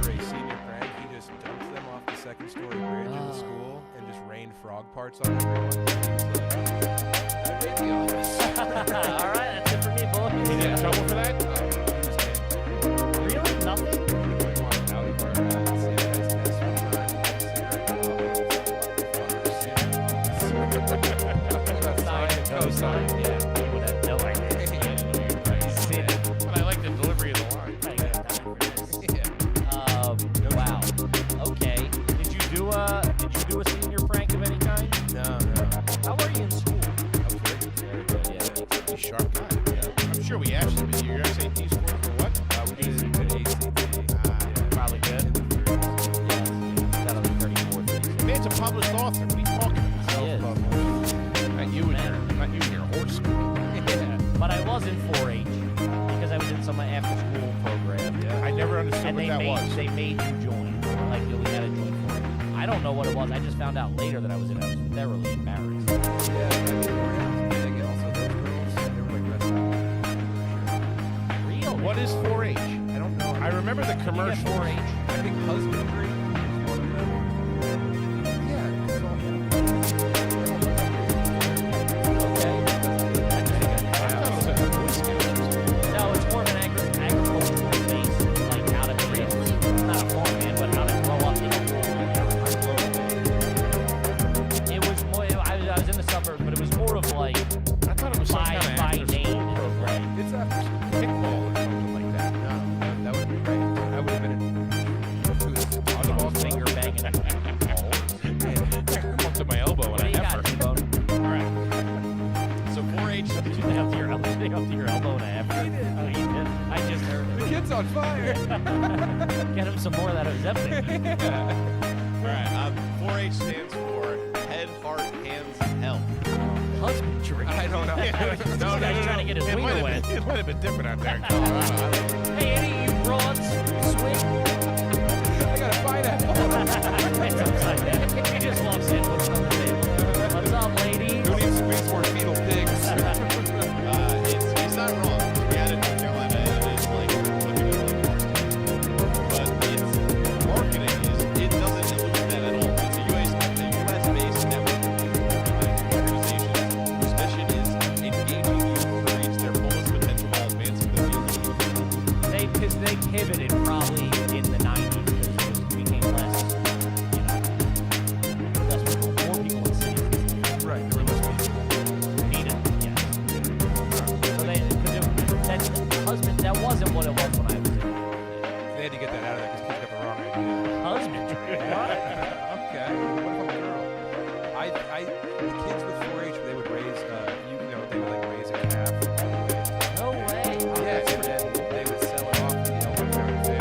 For a senior prank, he just dumped them off the second-story bridge in the school and just rained frog parts on everyone. I made the office. All right, that's it for me, boys. He get in trouble for that? Really? Nothing? Sign. Yeah, you would have no idea. But I like the delivery of the line. Wow. Okay. Did you do a senior prank of any kind? No. How were you in school? I was very good. Very good. Yeah, that makes Pretty sharp guy. I'm sure we asked you, but your SAT score for what? We did ACT. probably good. Yeah. Got like 34, 36. Man's a published author. What are you talking about? He is. Not you and your horse school. But I was in 4-H because I was in some after-school program. I never understood And what that was. they made you join. Like, we had to join 4-H. I don't know what it was. I just found out later that I was in it. I was thoroughly embarrassed. Real? What is 4-H? I don't know. I remember the You get commercial. 4-H? I think husbandry is one of them. Yeah, it's all Okay. No, it's more of an agricultural base, like how to raise, not a farmhand, but how to grow up in a It was more, I was in the suburbs, but it was more of like I thought it was some by kind of name program. It's after kickball or something like that. No, that would be great. I would have been in. Volleyball finger banging. I'm up to my elbow What and do I you got, heifer. T-Bone? All right. So 4-H. Did you hang up to your elbow? Hang up to your elbow and a half? Oh, you did? I just heard The it. kid's on fire. Get him some more of that Ozempic. All right. 4-H stands for Head, Heart, Hands, Health. Husbandry. I don't know. No, guy's trying to get his It winger might have wet. been- It might have been different out there in Colorado. I don't know. Hey, any of you broads, sweet. I got a pineapple. It's upside down. He just loves it. What's on the table? What's up, lady? Who needs squeeze more fetal pigs? It's not wrong. We had it in North Carolina. It is like looking at like but it's wasn't what it was when I was in. They had to get that out of there because kids got the wrong idea. Husbandry. Okay. What if I'm a girl? The kids with 4-H, they would raise, they would like raise a calf all the way. No way. Yeah, and then they would sell it off to the Elmer County Fair.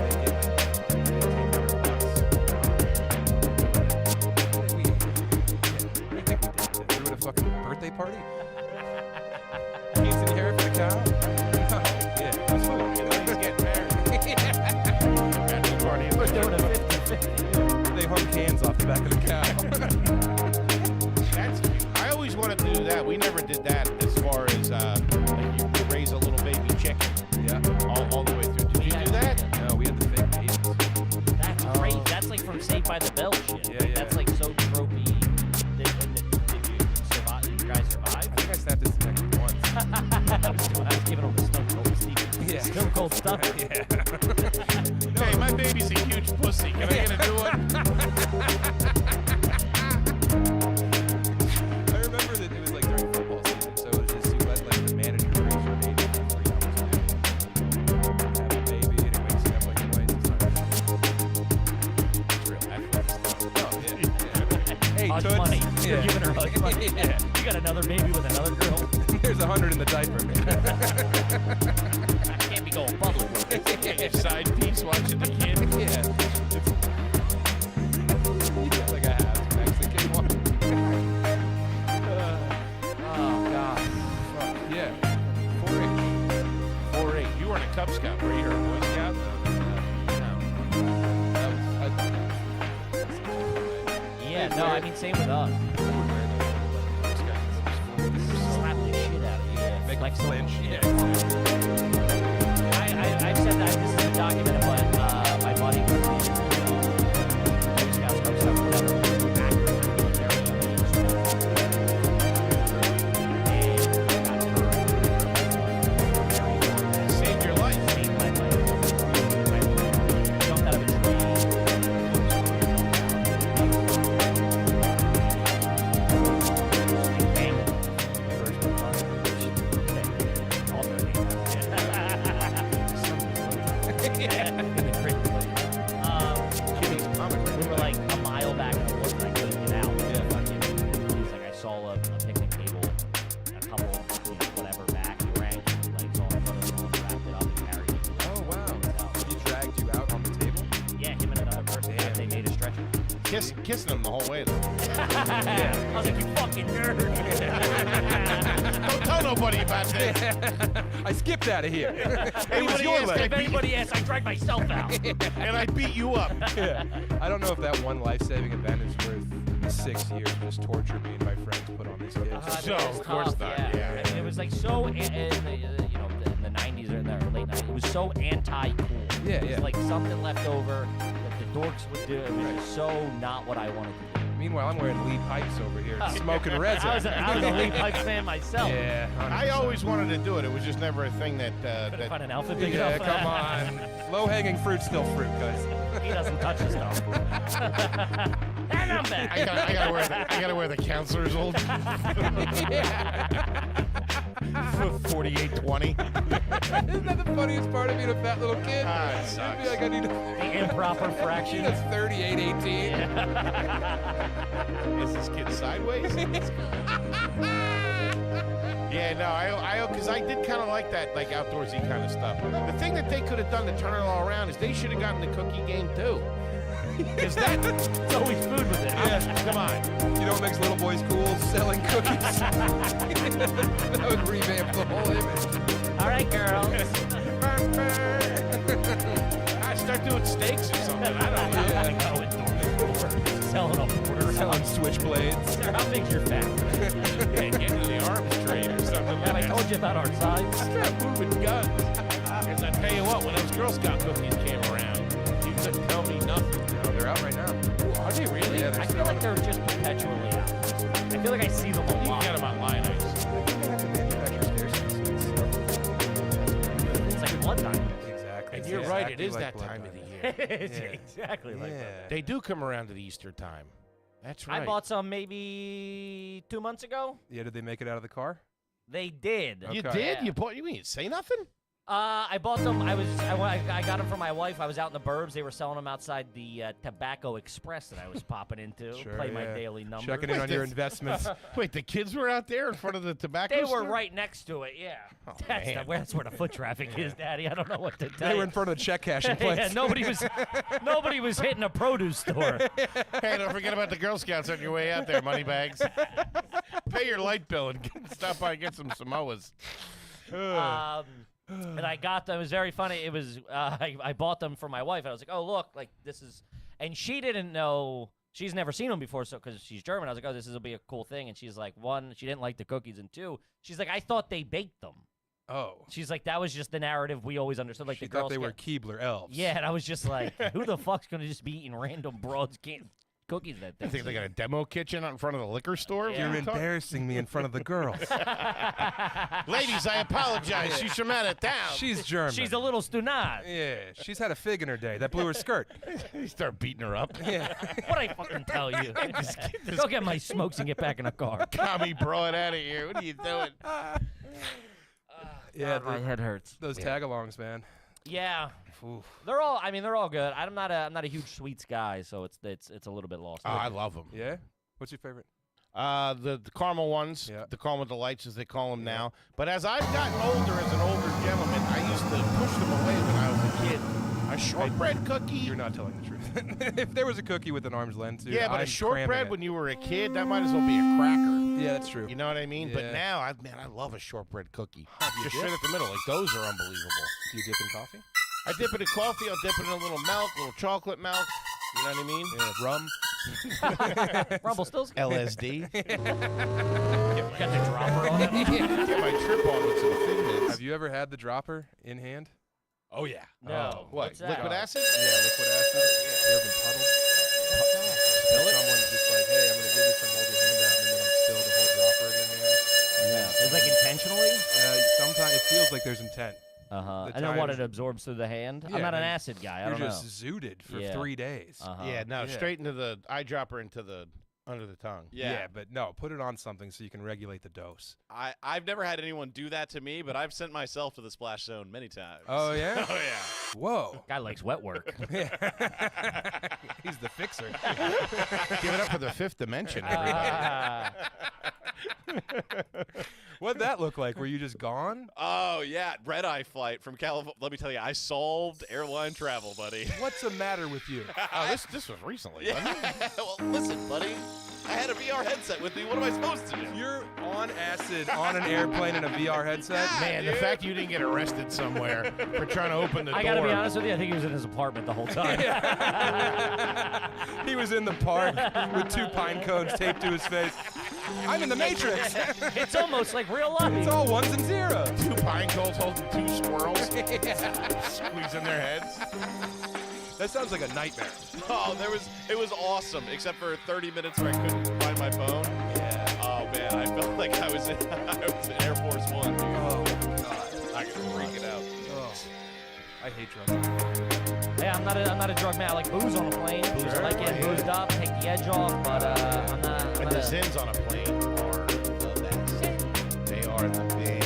And they get $100. What do you think we did? Threw it a fucking birthday party? Kids in here for the cow? Yeah, that's what He's getting married. Birthday party. We're doing a 50-50. they hung cans off the back of the cow. That's cute. I always wanted to do that. We never did that as far as like you raise a little baby chicken Yeah. all the way through. Did you do that? No, we had the fake babies. That's crazy. That's like from Saved by the Bell shit. Yeah, yeah. That's like so tropey. Did you survive? Did you guys I survive? think I snapped his neck once. I was giving him the Stone Cold Steve. Yeah. Stone Cold stuff. Yeah. Hey, my baby's a huge pussy. Can I get a new one? I remember that it was like during football season, so it was just you let like the manager raise your baby for 3 hours a day. Have a baby and it wakes you up like twice as much. It's real athletic stuff. Oh, yeah. Hey, Hush Toots. money. You're Yeah. giving her hush money. Yeah. You got another baby with another girl. There's 100 in the diaper. I can't be going public with this. Get your side piece watching the kid. Yeah. Yeah, like I have some Mexican one. Oh, God. Fuck, yeah. 4-H. 4-H. You weren't a Cub Scout, were you? Or a Boy Scout? Yeah, no, I mean, same with us. Slap the shit out of you. Yeah, Make like them flinch. Yeah. Yeah. I've said that this is a document, but my buddy was in Boy Scouts, Cub Scouts, whatever. Active military Saved your life. saved my life. Jumped out of a tree. Kimmy's pomegranate. We were like a mile back in the woods and I couldn't get out. He's like, I saw a picnic table, a couple, whatever back. He rang, legs all in front of him, wrapped it up and carried it. Oh, wow. He dragged you out on the table? Yeah, him and another person. Damn. They made a stretcher. Kissing him the whole way, though. I was like, you fucking nerd. Don't tell nobody about this. I skipped out of here. It was your If leg. anybody asks, I dragged myself out. And I beat you up. Yeah. I don't know if that one life-saving event is worth 6 years of just torture me and my friends put on these kids. So, It was of course tough, not. Yeah. Yeah. I mean, it was like so, in the 90s or in the late 90s, it was so anti-cool. Yeah, It was yeah. like something left over that the dorks would do. It was just so not what I wanted to do. Meanwhile, I'm wearing lead pipes over here and smoking resin. I was a Lee Pipes fan myself. Yeah, 100%. I always wanted to do it. It was just never a thing that Couldn't find an outfit big Yeah, enough. come on. Low-hanging fruit's still fruit, guys. He doesn't touch his stuff. And I'm back. I gotta wear the counselor's old 4820. Isn't that the funniest part of being a fat little kid? Ah, it You'd sucks. be like, I need The improper fraction. That's 3818. Is this kid sideways? Yeah, no, because I did kind of like that, like outdoorsy kind of stuff. The thing that they could have done to turn it all around is they should have gotten the cookie game too. Because It's always food with it. come on. You know what makes little boys cool? Selling cookies. That would revamp the whole image. All right, girls. I start doing steaks or something. I don't know. Yeah. Go with door. Selling a porter. Selling switchblades. Sir, how big's your fat? Yeah, get into the arms trade or something. Have I like told that. you about our size? Start moving guns. Because I tell you what, when those Girl Scout cookies came around, you couldn't tell me nothing. No, they're out right now. Are they really? Yeah, I feel like they're just perpetually out. I feel like I see them a You can lot. get them on line ice. I think they have to manufacture scarcity sweets. It's like blood time. Exactly. And you're It's right, it exactly is like that blood time of the diamond. year. It's Yeah. exactly like Yeah. that. They do come around at Easter time. That's right. I bought some maybe 2 months ago. Yeah, did they make it out of the car? They did. You Okay. did? Yeah. You bought? You didn't say nothing? I bought them. I got them for my wife. I was out in the burbs. They were selling them outside the Tobacco Express that I was popping into. Sure, Play my yeah. daily numbers. Checking in on your investments. Wait, the kids were out there in front of the tobacco They store? were right next to it. Yeah, Oh, that's, man. that's where the foot traffic is, Daddy. I don't know what to tell They you. were in front of the check cashing place. Yeah, nobody was hitting a produce store. Hey, don't forget about the Girl Scouts on your way out there, Moneybags. Pay your light bill and stop by and get some Samoas. And I got them. It was very funny. It was I bought them for my wife. And I was like, oh look, like this is, and she didn't know. She's never seen them before, so because she's German, I was like, oh, this will be a cool thing. And she's like, one, she didn't like the cookies, and two, she's like, I thought they baked them. Oh. She's like, that was just the narrative we always understood. Like She the Girl thought they were Scout- Keebler elves. Yeah, and I was just like, who the fuck's gonna just be eating random broads cookies that I think they got a demo kitchen out in front of the liquor store. Yeah. You're embarrassing me in front of the girls. Ladies, I apologize. She's from out of town. She's German. She's a little stunad. Yeah, she's had a fig in her day. That blew her skirt. You start beating her up. Yeah. What I fucking tell you? Go get my smokes and get back in the car. Commie broad out of here. What are you doing? Yeah, God, my head hurts. those tag-alongs, man. Yeah. Oof. They're all good. I'm not a huge sweets guy, so it's a little bit lost. Oh, I love them. Yeah? What's your favorite? The caramel ones, Yeah. the caramel delights as they call them now. But as I've gotten older, as an older gentleman, I used to push them away when I was a kid. A shortbread cookie. You're not telling the truth. If there was a cookie with an arm's length, dude, Yeah, but I'm a shortbread cramming it. when you were a kid, that might as well be a cracker. Yeah, that's true. You know what I mean? But Yeah. now, I love a shortbread cookie. you Just dip? straight at the middle. Like, those are unbelievable. Do you dip in coffee? I dip it in coffee. I'll dip it in a little milk, a little chocolate milk. You know what I mean? Yeah, rum. Rumpelstiltskin. LSD. Got the dropper on it. Get my trip on with some Fitbits. Have you ever had the dropper in hand? Oh, yeah. No. What? What's that? Liquid acid? Yeah, liquid acid. You ever been puddled? Someone's just like, hey, I'm going to give you some, hold your hand out, and then like spill the whole dropper in your hand. Yeah. It's like intentionally. Sometimes it feels like there's intent. Uh-huh. The And then what, times- it absorbs through the hand? Yeah, I'm not an and acid guy. I You're don't just know. zooted for Yeah. 3 days. Uh-huh. Yeah, no, Yeah. straight into the eyedropper into the under the tongue. Yeah, but no, put it on something so you can regulate the dose. I've never had anyone do that to me, but I've sent myself to the splash zone many times. Oh, yeah? Oh, yeah. Whoa. Guy likes wet work. He's the fixer. Give it up for the fifth dimension, everybody. What'd that look like? Were you just gone? Oh, yeah. Red eye flight from California. Let me tell you, I solved airline travel, buddy. What's the matter with you? Oh, this was recently, wasn't it? Yeah. Well, listen, buddy. I had a VR headset with me. What am I supposed to do? You're on acid on an airplane in a VR headset? Man, the fact you didn't get arrested somewhere for trying to open the door. I gotta be honest with you. I think he was in his apartment the whole time. He was in the park with 2 pine cones taped to his face. I'm in the Matrix. It's almost like real life. It's all ones and zeros. 2 pine cones holding 2 squirrels, squeezing their heads. That sounds like a nightmare. Oh, it was awesome, except for 30 minutes where I couldn't find my phone. Yeah. Oh man, I felt like I was in Air Force One. Dude. Oh, God. I could freak it out. Oh. I hate drugs. Yeah, I'm not a drug man. I like booze on a plane. Sure. I like getting boozed up, take the edge off, but I'm not. And the Zins on a plane are the best. They are the big.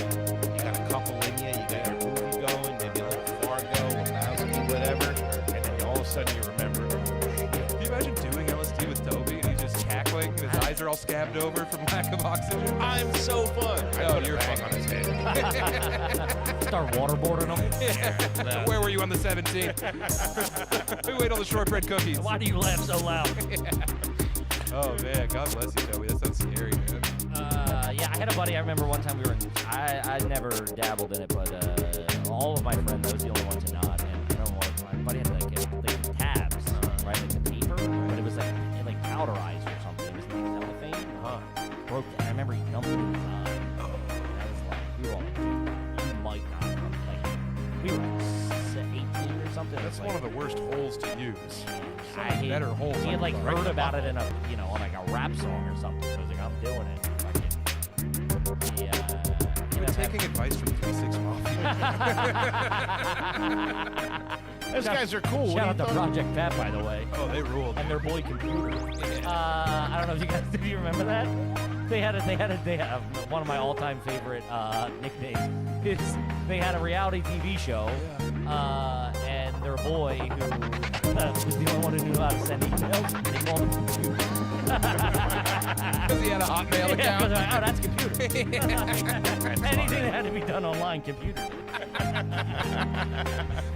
You got a couple in you. You got your movie going, maybe a little Fargo, Mousy, whatever, and then all of a sudden you remember. Can you imagine doing LSD with Toby and he's just cackling and his eyes are all scabbed over from lack of oxygen? I'm so fun. Oh, you're back fun. on his head. Start waterboarding them. Yeah. Where were you on the 17th? We wait on the shortbread cookies. Why do you laugh so loud? Oh, man. God bless you, Toby. That sounds scary, man. Yeah, I had a buddy. I remember one time we were in. I never dabbled in it, but all of my friends, I was the only one to not. And I remember my buddy had like tabs, right, like the paper, but it was like powderized or something. It was like cellophane. Broke. I remember he dumped it in his eye. And I was like, we were all like, dude, you might not. Like, we were like 18 or something. That's like, one of the worst holes to use. I hate better holes He on had like the heard right about it butthole. in a, on like a rap song or something. So I was like, I'm doing it. Fucking, You're taking advice from 3-6 Mafia. Those guys are cool. Shout out to Project Pat, by the way, Oh, they ruled. and their boy Computer. I don't know if you guys, do you remember that? they had one of my all-time favorite nicknames. Is they had a reality TV show, and their boy who was the only one who knew how to send emails. They called him Computer. Because he had a Hotmail Yeah, 'cause account. they're like, oh, that's Computer. Anything that had to be done online, Computer.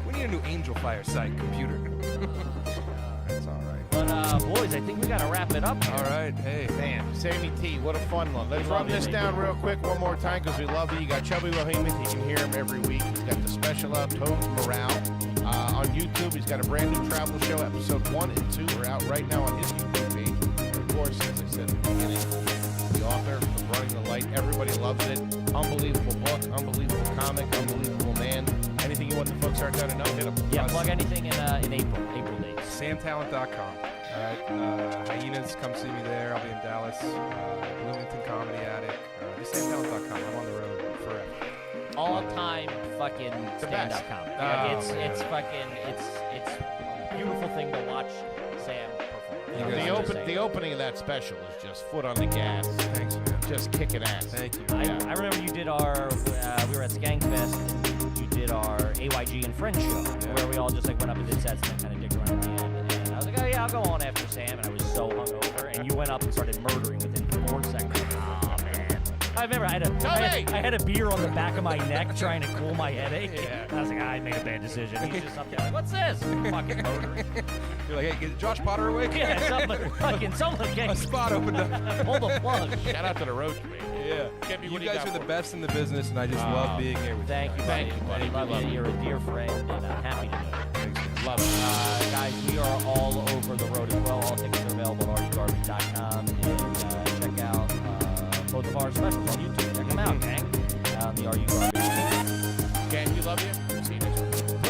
We need a new Angel Fire site, Computer. That's all right. But boys, I think we gotta wrap it up. Here. All right, hey. Man, Sammy T, what a fun one. Let's We run love you, this mate. down real quick one more time because we love you. You got Chubby Bohemian. You can hear him every week. He's got the special out, Toad's Morale. On YouTube, he's got a brand new travel show. Episode 1 and 2 are out right now on his YouTube page. And of course, as I said at the beginning, the author of Running the Light. Everybody loves it. Unbelievable book, unbelievable comic, unbelievable man. Anything you want the folks out there to know, hit them. Yeah, plug anything in April dates. SamTalent.com. All right, Hyenas, come see me there. I'll be in Dallas. Bloomington Comedy Attic. Just SamTalent.com. I'm on the road forever. All-time fucking The stand-up best. comedy. Oh, it's man. it's a beautiful thing to watch Sam You perform. guys The opening of that special is just foot on the gas. Thanks, man. Just kicking ass. Thank you. I remember you did our we were at Skankfest and you did our AYG and Friends show where we all just like went up and did sets and then kind of dicked around at the end. And I was like, oh yeah, I'll go on after Sam, and I was so hungover, and you went up and started murdering within 4 seconds. Oh man. I remember I had a beer on the back of my neck trying to cool my headache. Yeah. And I was like, I made a bad decision. He's just up there like, what's this? Fucking murdering. You're like, hey, get Josh Potter awake? Yeah, someone A get spot opened up. pull the plug. Shout out to the road committee. Yeah. Get me You what guys got are the for me. best in the business, and I just love being here with Thank you, Thank buddy. you, buddy. Love We you. love You're a dear friend, and I'm happy to know you. Thanks, man. Love it. Guys, we are all over the road as well. All tickets are available at rdgarbage.com. And check out both of our specials on YouTube. Check them out, gang. The Are You Garbage? Gang, we love you. See you next week.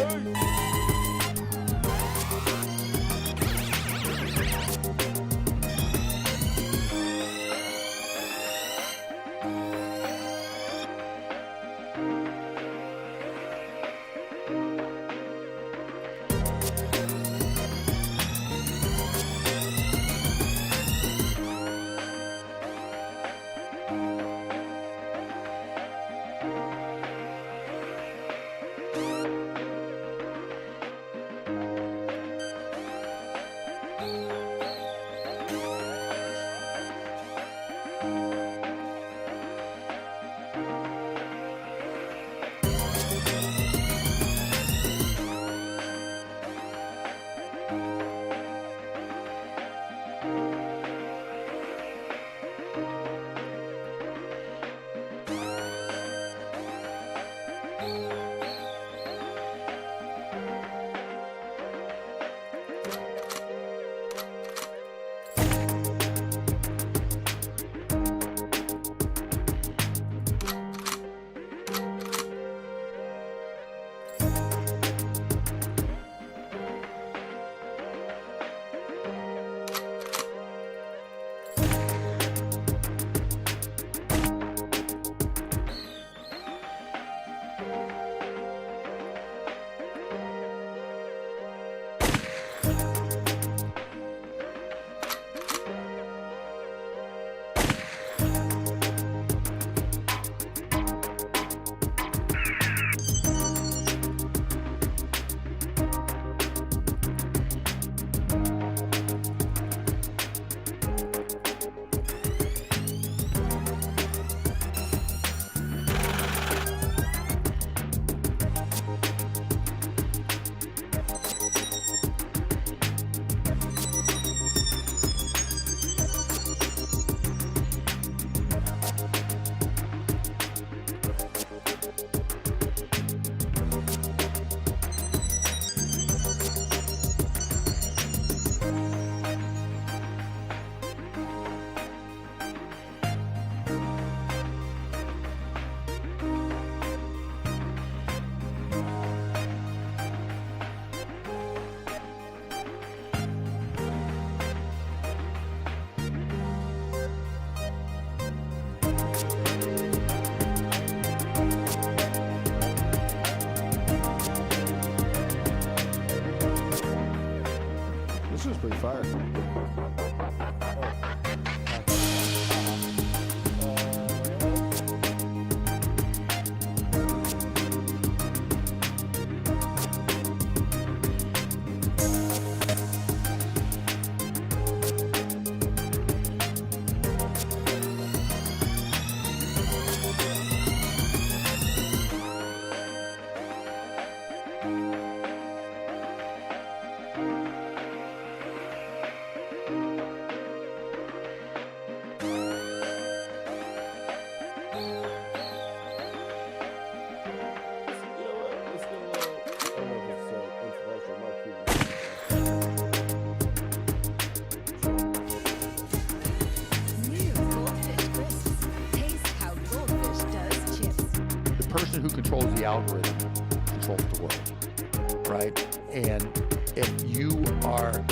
person who controls the algorithm controls the world, right? And if you are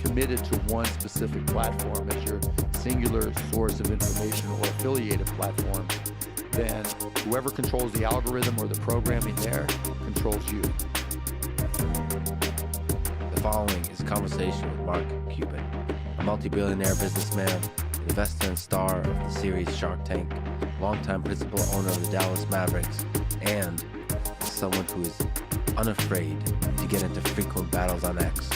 committed to one specific platform as your singular source of information or affiliated platform, then whoever controls the algorithm or the programming there controls you. The following is a conversation with Mark Cuban, a multi-billionaire businessman, investor and star of the series Shark Tank, longtime principal owner of the Dallas Mavericks, and someone who is unafraid to get into frequent battles on X.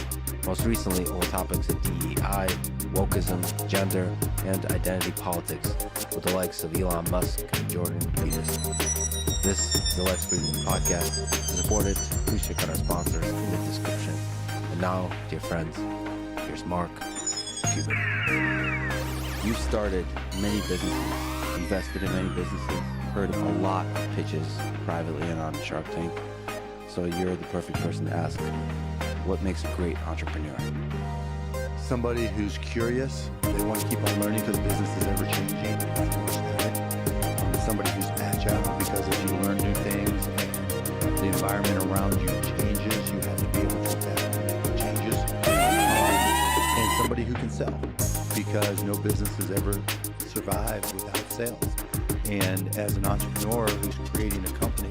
Most recently over topics of DEI, wokeism, gender, and identity politics with the likes of Elon Musk and Jordan Peterson. This is the Lex Friedman Podcast. To support it, please check out our sponsors in the description. And now, dear friends, here's Mark Cuban. You've started many businesses, invested in many businesses, heard a lot of pitches privately and on Shark Tank. So you're the perfect person to ask, what makes a great entrepreneur? Somebody who's curious, they want to keep on learning because business is ever changing. Somebody who's agile because as you learn new things and the environment around you changes, you have to be able to adapt to changes. And somebody who can sell because no business has ever survived without sales. And as an entrepreneur who's creating a company,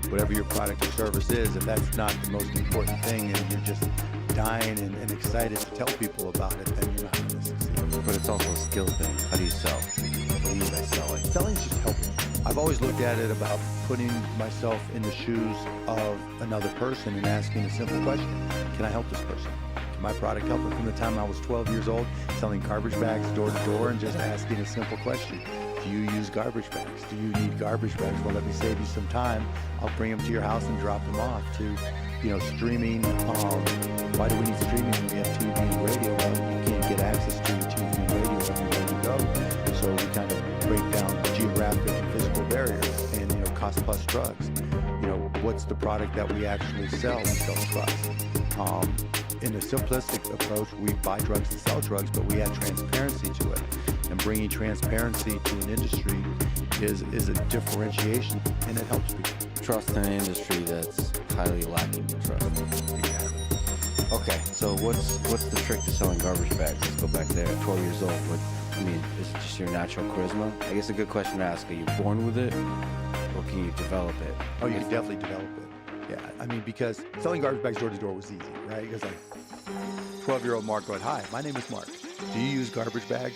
whatever your product or service is, if that's not the most important thing and you're just dying and excited to tell people about it, then you're not going to succeed. But it's also a skill thing. How do you sell? What do you mean by selling? Selling is just helping. I've always looked at it about putting myself in the shoes of another person and asking a simple question. Can I help this person? Can my product help them? From the time I was 12 years old, selling garbage bags door to door and just asking a simple question. Do you use garbage bags? Do you need garbage bags? Well, let me save you some time. I'll bring them to your house and drop them off. To, streaming. Why do we need streaming when we have TV and radio? Well, you can't get access to TV and radio everywhere you go. So we kind of break down geographic and physical barriers and, cost plus drugs. What's the product that we actually sell? We sell trust. In a simplistic approach, we buy drugs and sell drugs, but we add transparency to it. And bringing transparency to an industry is a differentiation, and it helps people. Trust in an industry that's highly lacking in trust. Exactly. Okay, so what's the trick to selling garbage bags? Let's go back there. 12 years old. Is it just your natural charisma? I guess a good question to ask: are you born with it, or can you develop it? Oh, you can definitely develop it. Yeah, because selling garbage bags door to door was easy, right? Because 12-year-old Mark going, "Hi, my name is Mark. Do you use garbage bags?"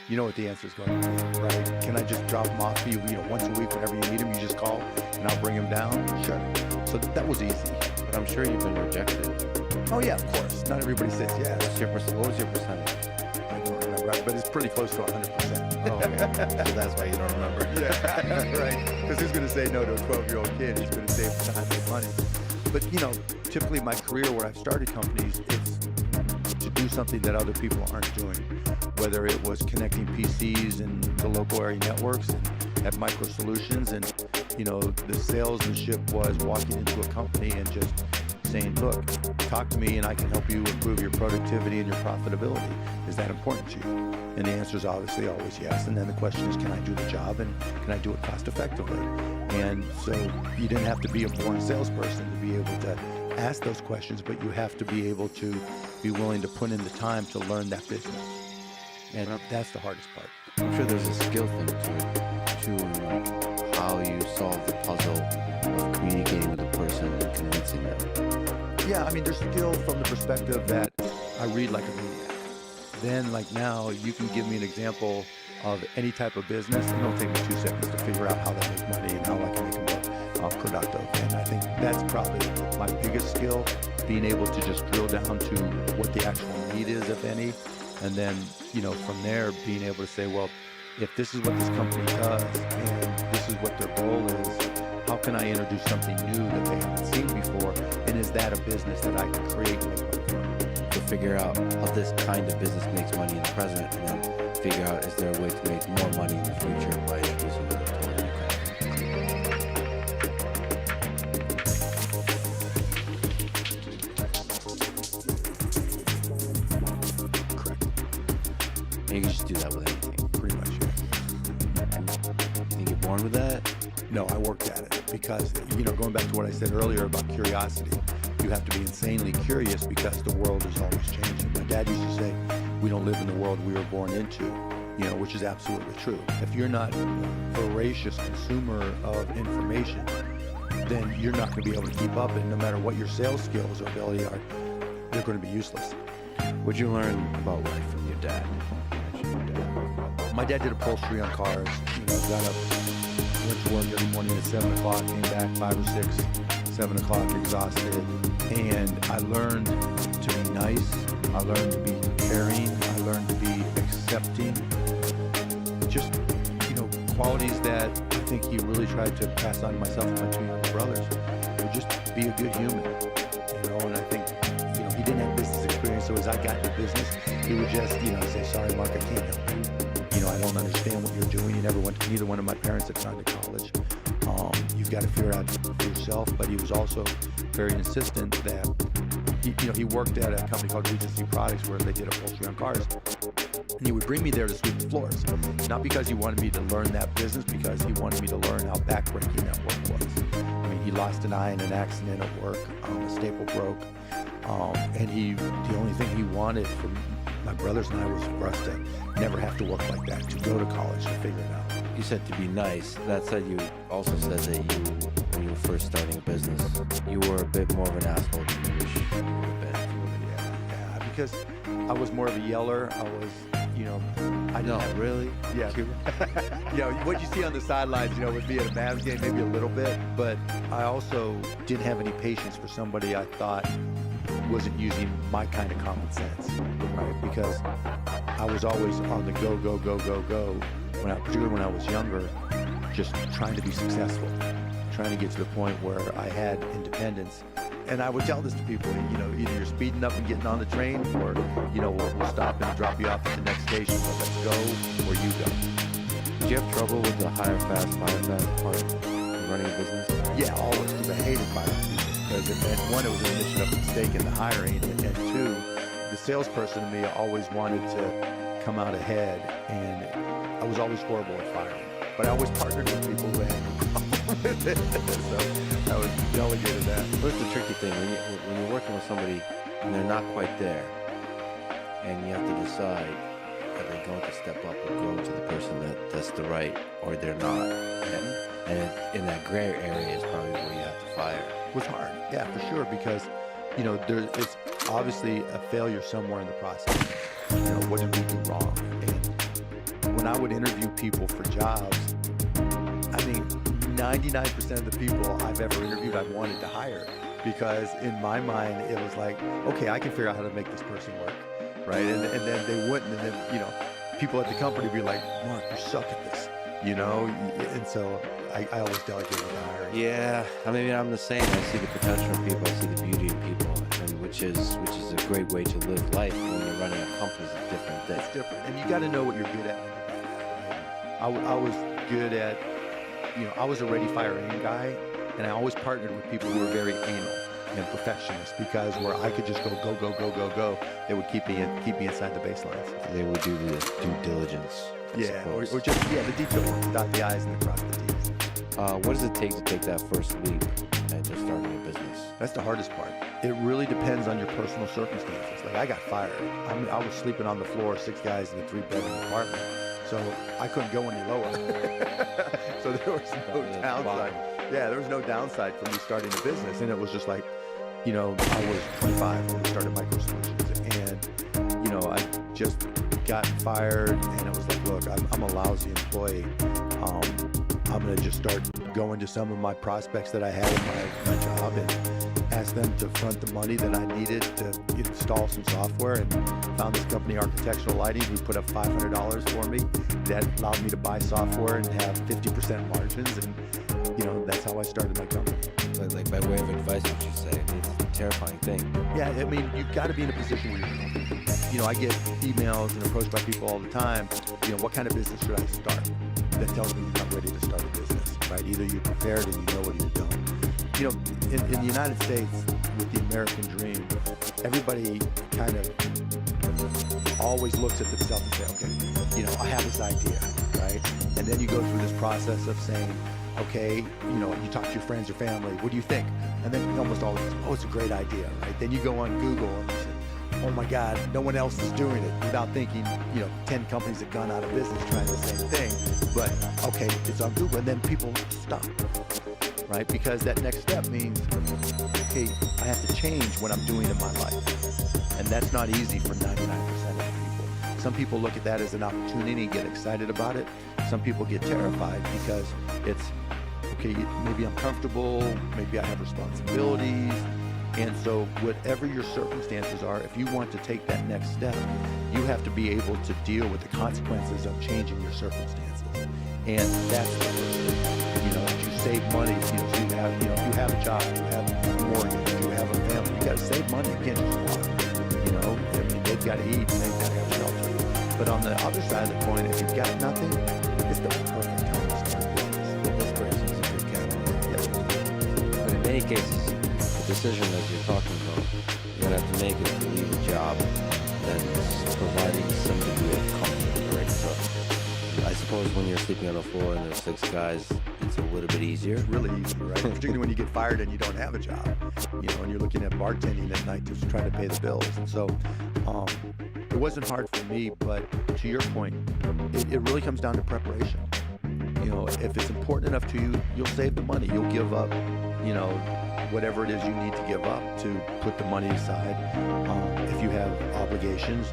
You know what the answer is going to be, right? Can I just drop them off for you, once a week whenever you need them? You just call and I'll bring them down? Sure. So that was easy. But I'm sure you've been rejected. Oh yeah, of course. Not everybody says yes. What was your percentage? I don't remember, but it's pretty close to 100%. Oh, okay. So that's why you don't remember. Yeah, right. Because who's going to say no to a 12-year-old kid who's going to save time and money? But, typically in my career where I've started companies, it's to do something that other people aren't doing. Whether it was connecting PCs and the local area networks and at Micro Solutions, and the salesmanship was walking into a company and just saying, look, talk to me and I can help you improve your productivity and your profitability. Is that important to you? And the answer is obviously always yes. And then the question is, can I do the job and can I do it cost effectively? And so you didn't have to be a born salesperson to be able to ask those questions, but you have to be able to be willing to put in the time to learn that business. And that's the hardest part. I'm sure there's a skill thing to it, too, in how you solve the puzzle of communicating with a person and convincing them. Yeah, there's skill from the perspective that I read like a maniac. Then, like now, you can give me an example of any type of business, and it'll take me 2 seconds to figure out how they make money and how I can make them more productive. And I think that's probably my biggest skill, being able to just drill down to what the actual need is, if any. And then, from there, being able to say, well, if this is what this company does and this is what their goal is, how can I introduce something new that they haven't seen before? And is that a business that I can create and make money from? To figure out how this kind of business makes money in the present, and then figure out, is there a way to make more money in the future by introducing a totally new concept. Correct. And you can just do that with anything. Pretty much, yeah. You think you're born with that? No, I worked at it because, going back to what I said earlier about curiosity, you have to be insanely curious because the world is always changing. My dad used to say, we don't live in the world we were born into, which is absolutely true. If you're not a voracious consumer of information, then you're not going to be able to keep up, and no matter what your sales skills or ability are, they're going to be useless. What'd you learn about life from your dad? My dad did upholstery on cars. Got up, went to work every morning at 7 o'clock, came back 5 or 6, 7 o'clock, exhausted. And I learned to be nice. I learned to be caring. I learned to be accepting. Just, qualities that I think he really tried to pass on to myself and my 2 younger brothers. Would just be a good human, and I think, he didn't have business experience, so as I got into business, he would just, say, sorry, Mark, I can't help you. I don't understand what you're doing. You never went to, neither one of my parents had gone to college. You've got to figure it out for yourself, but he was also very insistent that, he worked at a company called Regency Products where they did upholstery on cars. And he would bring me there to sweep the floors. Not because he wanted me to learn that business, because he wanted me to learn how backbreaking that work was. I mean, he lost an eye in an accident at work. A staple broke. And the only thing he wanted from my brothers and I was for us to never have to work like that, to go to college, to figure it out. You said to be nice. That said, you also said that when you were first starting a business, you were a bit more of an asshole than you wish you would have been. Yeah, because I was more of a yeller. I was, I No, didn't really? Yeah. What you see on the sidelines, would be at a Mavs game, maybe a little bit, but I also didn't have any patience for somebody I thought wasn't using my kind of common sense, right? Because I was always on the go, particularly when I was younger, just trying to be successful, trying to get to the point where I had independence. And I would tell this to people, either you're speeding up and getting on the train, or, we'll stop and drop you off at the next station, but let's go where you go. Did you have trouble with the hire fast, fire fast part of running a business? Yeah, always, because I hated firing people. Because one, it was an mission of mistake in the hiring, and two, the salesperson in me always wanted to come out ahead, and I was always horrible at firing. But I always partnered with people who had no problem with it, so I was delegated that. What's the tricky thing when you're working with somebody and they're not quite there, and you have to decide are they going to step up and grow to the person that's the right, or they're not, and in that gray area is probably where you have to fire. It was hard, yeah, for sure, because it's obviously a failure somewhere in the process. What did we do wrong? And when I would interview people for jobs, 99% of the people I've ever interviewed I wanted to hire, because in my mind it was like, okay, I can figure out how to make this person work, right? And then they wouldn't, and then people at the company would be like, Mark, you suck at this, and so I always delegated the hiring. Yeah, I'm the same. I see the potential in people. I see the beauty in people, and which is a great way to live life. When you're running a company, it's a different thing. It's different, and you got to know what you're good at. I was good at, I was a ready, fire, aim guy, and I always partnered with people who were very anal and perfectionist, because where I could just go, they would keep me inside the baselines. They would do the due diligence. Yeah, or just the detail work, dot the I's and cross the T's. What does it take to take that first leap and to starting a business? That's the hardest part. It really depends on your personal circumstances. Like, I got fired. I was sleeping on the floor, 6 guys in a 3-bedroom apartment, so I couldn't go any lower. So there was no downside. Yeah, there was no downside for me starting a business, and it was just like, I was 25 when we started Micro Solutions, and I just got fired, and it was like, look, I'm a lousy employee. I'm going to just start going to some of my prospects that I had in my job and ask them to front the money that I needed to install some software, and found this company, Architectural Lighting, who put up $500 for me. That allowed me to buy software and have 50% margins, and that's how I started my company. Like by way of advice, what you say, it's a terrifying thing. Yeah, you've got to be in a position where you're comfortable. I get emails and approached by people all the time, what kind of business should I start? That tells me you're not ready to start a business, right? Either you're prepared and you know what you're doing. In the United States, with the American dream, everybody kind of always looks at themselves and say, okay, I have this idea, right? And then you go through this process of saying, Okay, you know, you talk to your friends or family. What do you think? And then almost always, oh, it's a great idea, right? Then you go on Google and you say, oh my God, no one else is doing it, without thinking, 10 companies have gone out of business trying the same thing. But okay, it's on Google, and then people stop, right? Because that next step means, okay, I have to change what I'm doing in my life. And that's not easy for 99% of people. Some people look at that as an opportunity and get excited about it. Some people get terrified because it's, okay, maybe I'm comfortable, maybe I have responsibilities. And so whatever your circumstances are, if you want to take that next step, you have to be able to deal with the consequences of changing your circumstances. And that's the first thing. You save money, so you have a job, you have a mortgage, you have a family, you gotta save money, you can't just walk, they've gotta eat and they've gotta have shelter. But on the other side of the coin, if you've got nothing, it's the perfect time to start a business. This person is a good catalyst. But in many cases, the decision that you're talking about, you're going to have to make it to leave a job that's providing some degree of comfort, right? So I suppose when you're sleeping on the floor and there's 6 guys, it's a little bit easier. It's really easy, right? Particularly when you get fired and you don't have a job, and you're looking at bartending at night to try to pay the bills. And so it wasn't hard for me, but to your point, it really comes down to preparation. If it's important enough to you, you'll save the money. You'll give up, whatever it is you need to give up to put the money aside. If you have obligations,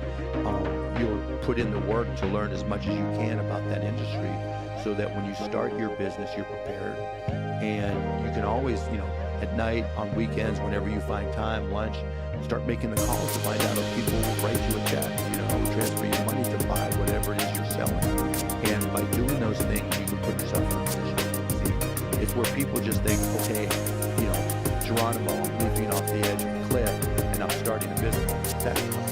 you'll put in the work to learn as much as you can about that industry so that when you start your business, you're prepared. And you can always, at night, on weekends, whenever you find time, lunch, start making the calls to find out if people will write you a check, transfer you money to buy whatever it is you're selling. And by doing those things, you can put yourself in a position to succeed. It's where people just think, okay, Geronimo, I'm leaping off the edge of a cliff, and I'm starting a business. That's fine.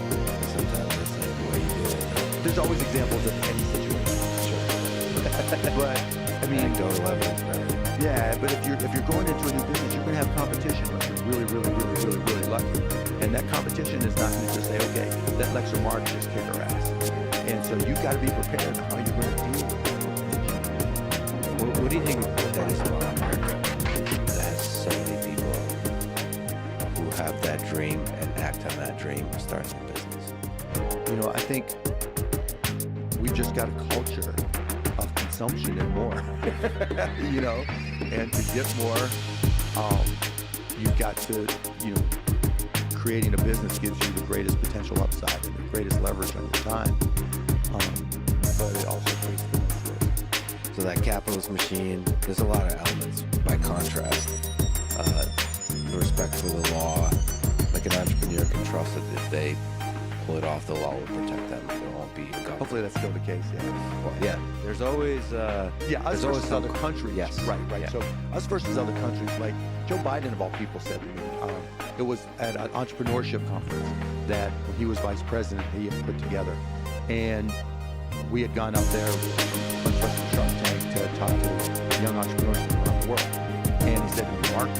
Sometimes that's like the way you do it. There's always examples of any situation. Sure. But, Anecdotal evidence, right? Yeah, but if you're going into a new business, you're going to have competition unless you're really, really, really, really, really lucky. And that competition is not going to just say, okay, let Lex or Mark just kick our ass. And so you've got to be prepared on how you're going to deal with it. What do you think that is about America? That has so many people who have that dream and act on that dream of starting a business. I think we've just got a culture of consumption and more, and to get more, you've got to, creating a business gives you the greatest potential upside and the greatest leverage on your time, but it also creates the most risk. So that capitalist machine, there's a lot of elements. By contrast, the respect for the law, like an entrepreneur can trust that if they pull it off, the law will protect them. There won't be a government. Hopefully that's still the case, yeah. Well, yeah, there's always us there's always versus other countries. Yes. Right. Yeah. So us versus other countries, like Joe Biden of all people said to me, it was at an entrepreneurship conference that when he was vice president, he had put together. And we had gone up there from Shark Tank to talk to young entrepreneurs from around the world. And he said to me, Mark,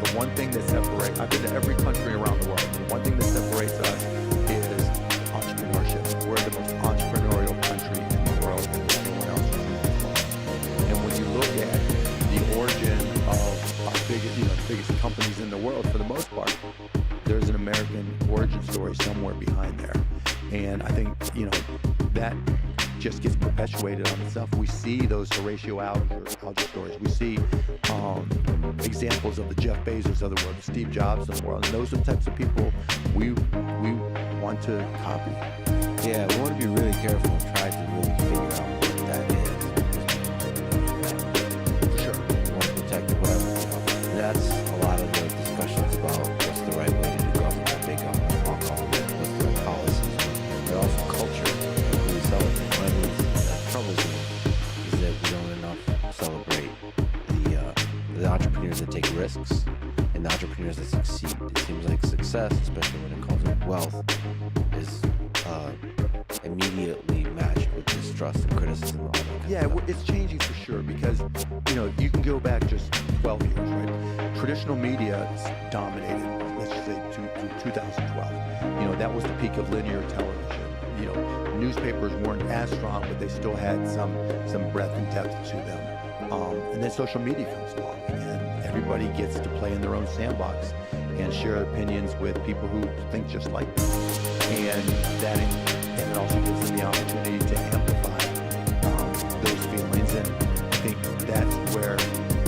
the one thing that separates, I've been to every country around the world, the one thing that separates us is entrepreneurship. We're the most entrepreneurial country in the world, and everyone else is in the world. And when you look at the origin of our biggest companies in the world, for the most part, there's an American origin story somewhere behind there. And I think, that just gets perpetuated on itself. We see those Horatio Alger stories. We see examples of the Jeff Bezos of the world, the Steve Jobs of the world. And those are the types of people we want to copy. Yeah, we want to be really careful and try to really figure out what that is. For sure. We want to protect it, whatever. And that's a lot of the discussions about what's the right way to do government, big government, small government, what's the right policies, but also culture. We celebrate. One of the things that troubles me is that we don't enough celebrate the entrepreneurs that take risks and the entrepreneurs that succeed. It seems like success, especially when it comes with wealth, is immediately matched with distrust and criticism. And all that kind of stuff. It's changing for sure because, you can go back just 12 years, right? Traditional media dominated, let's just say, through 2012. That was the peak of linear television. Newspapers weren't as strong, but they still had some breadth and depth to them. And then social media comes along, and everybody gets to play in their own sandbox and share opinions with people who think just like them. And it also gives them the opportunity to amplify those feelings. And I think that's where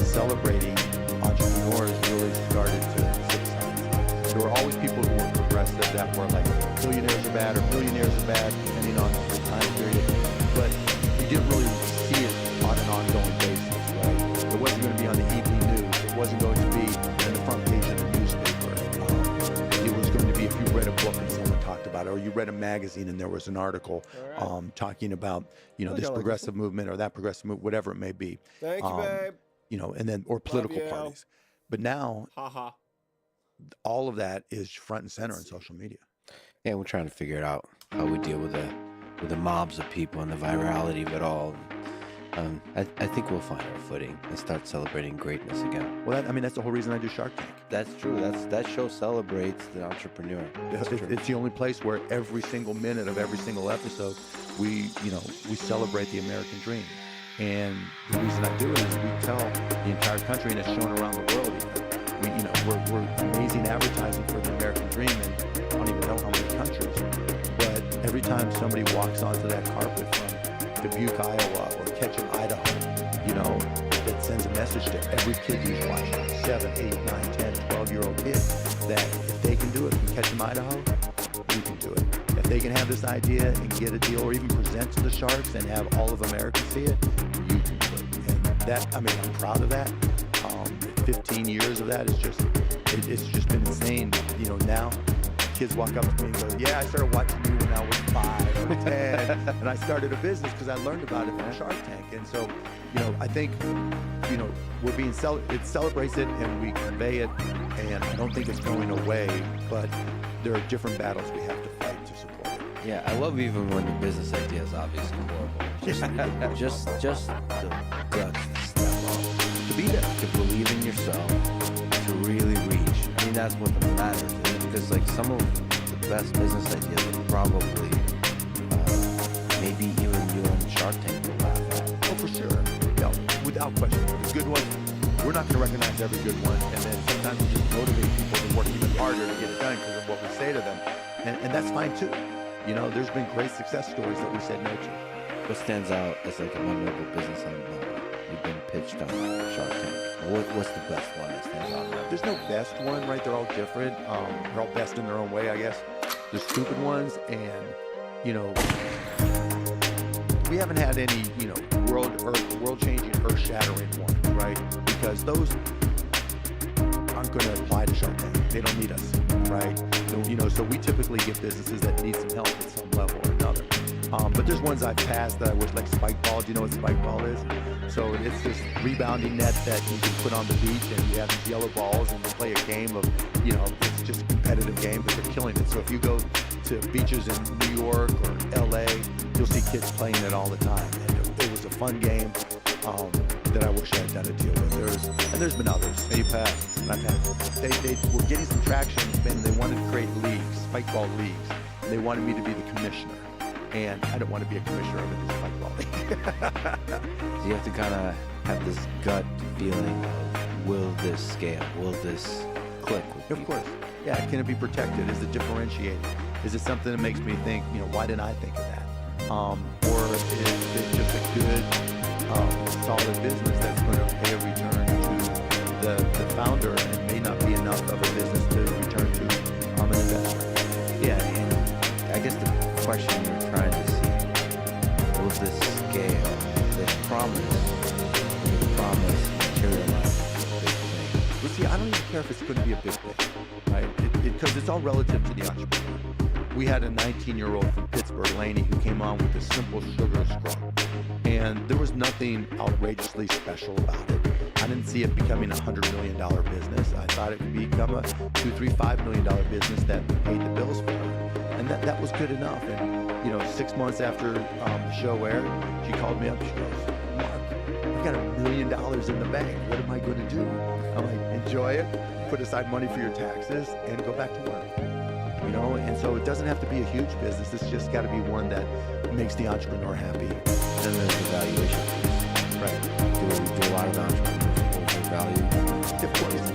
celebrating entrepreneurs really started to subside. There were always people who were progressive that were like, billionaires are bad or millionaires are bad, depending on the time period. But you didn't really see it on an ongoing basis, right? It wasn't going to be on the evening news. It wasn't going to be in the front page of the newspaper. It was going to be if you read a book and someone talked about it, or you read a magazine and there was an article talking about, this progressive movement or that progressive movement, whatever it may be. Thank you, babe. And then, or political you. parties. But now, Haha. all of that is front and center in social media. Yeah, we're trying to figure it out, how we deal with the mobs of people and the virality of it all. I think we'll find our footing and start celebrating greatness again. Well, that's the whole reason I do Shark Tank. That's true. That show celebrates the entrepreneur. It's the only place where every single minute of every single episode, we celebrate the American dream. And the reason I do it is we tell the entire country, and it's shown around the world even. We're amazing advertising for the American dream, and I don't even know how many countries. But every time somebody walks onto that carpet from Dubuque, Iowa, or Ketchum, Idaho, that sends a message to every kid who's watching, 7, 8, 9, 10, 12-year-old kid, that if they can do it from Ketchum, Idaho, you can do it. If they can have this idea and get a deal, or even present to the Sharks and have all of America see it, you can do it. And that, I'm proud of that. 15 years of that is it's just been insane. Now kids walk up to me and go, yeah, I started watching you when I was 5 or 10, and I started a business because I learned about it from Shark Tank. And so, I think, we're being it celebrates it and we convey it, and I don't think it's going away, but there are different battles we have to fight to support it. Yeah, I love even when the business idea is obviously horrible. Just the guts to step up, to be there, to believe in yourself, to really reach. That's what matters. Because some of the best business ideas are probably maybe even you on Shark Tank will laugh at. Oh, for sure. No, without question. The good ones, we're not going to recognize every good one, and then sometimes we just motivate people to work even harder to get it done because of what we say to them, and that's fine too. There's been great success stories that we said no to. What stands out as a memorable business you've been pitched on Shark Tank? What's the best one that stands out? There's no best one, right? They're all different. They're all best in their own way, I guess. There's stupid ones, and we haven't had any world-changing, earth-shattering ones, right? Because those aren't going to apply to Shark Tank. They don't need us, right? So we typically get businesses that need some help at some level or another. But there's ones I've passed that I wish, like spike ball. Do you know what spike ball is? So it's this rebounding net that you can put on the beach, and you have these yellow balls, and you play a game of, it's just a competitive game, but they're killing it. So if you go to beaches in New York or LA, you'll see kids playing it all the time. And it was a fun game that I wish I had done a deal with. There's been others. And you passed. And I passed. They were getting some traction, and they wanted to create leagues, spike ball leagues. And they wanted me to be the commissioner. And I don't want to be a commissioner of a spike ball league. So you have to kind of have this gut feeling of, will this scale? Will this click with Of people? course. Yeah, can it be protected? Is it differentiated? Is it something that makes me think, why didn't I think of that? Or is it just a good, solid business that's going to pay a return to the founder, and may not be enough of a business to return to an investor? Yeah, and I guess the question you're trying to see, will this scale, this promise materialize as a big thing? Well, see, I don't even care if it's going to be a big thing, right? Because it's all relative to the entrepreneur. We had a 19-year-old from Pittsburgh, Laney, who came on with a simple sugar scrub. And there was nothing outrageously special about it. I didn't see it becoming a $100 million business. I thought it would become a $2, $3, $5 million business that paid the bills for her. And that was good enough. And, 6 months after the show aired, she called me up. She goes, Mark, I've got $1 million in the bank. What am I going to do? I'm like, enjoy it, put aside money for your taxes, and go back to work. And so it doesn't have to be a huge business. It's just got to be one that makes the entrepreneur happy. Then there's the valuation piece. Right. do a lot of entrepreneurs overvalue. Of course.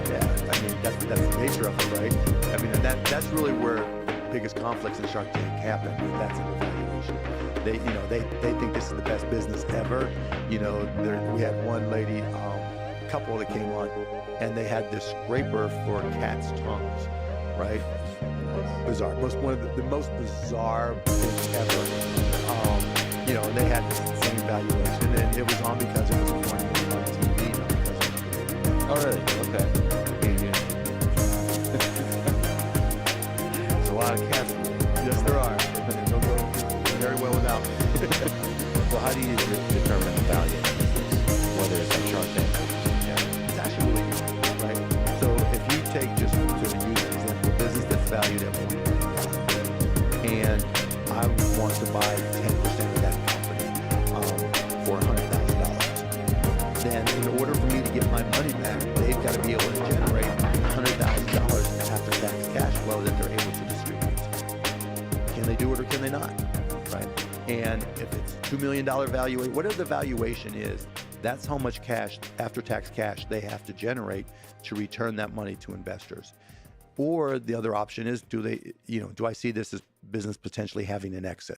Yeah, I mean, that's the nature of it, right? I mean, and that's really where the biggest conflicts in Shark Tank happen. That's in the valuation. They think this is the best business ever. We had one lady, couple that came on, and they had this scraper for cats' tongues, right? Bizarre. One of the most bizarre things ever. And they had this insane valuation, and it was on because it was on TV, not because it was. Oh, really? Okay. There's a lot of cats. Yes, there are. They'll go very well without. So how do you determine the value of business, whether it's on Shark Tank? It's actually really easy, right? So if you take, just to use an example, a business that's valued at $1 million, and I want to buy 10% of that company for $100,000, then in order for me to get my money back, they've got to be able to generate $100,000 after-tax cash flow that they're able to distribute. Can they do it or can they not? Right? And if it's $2 million valuation, whatever the valuation is, that's how much cash, after-tax cash, they have to generate to return that money to investors. Or the other option is, do I see this as business potentially having an exit?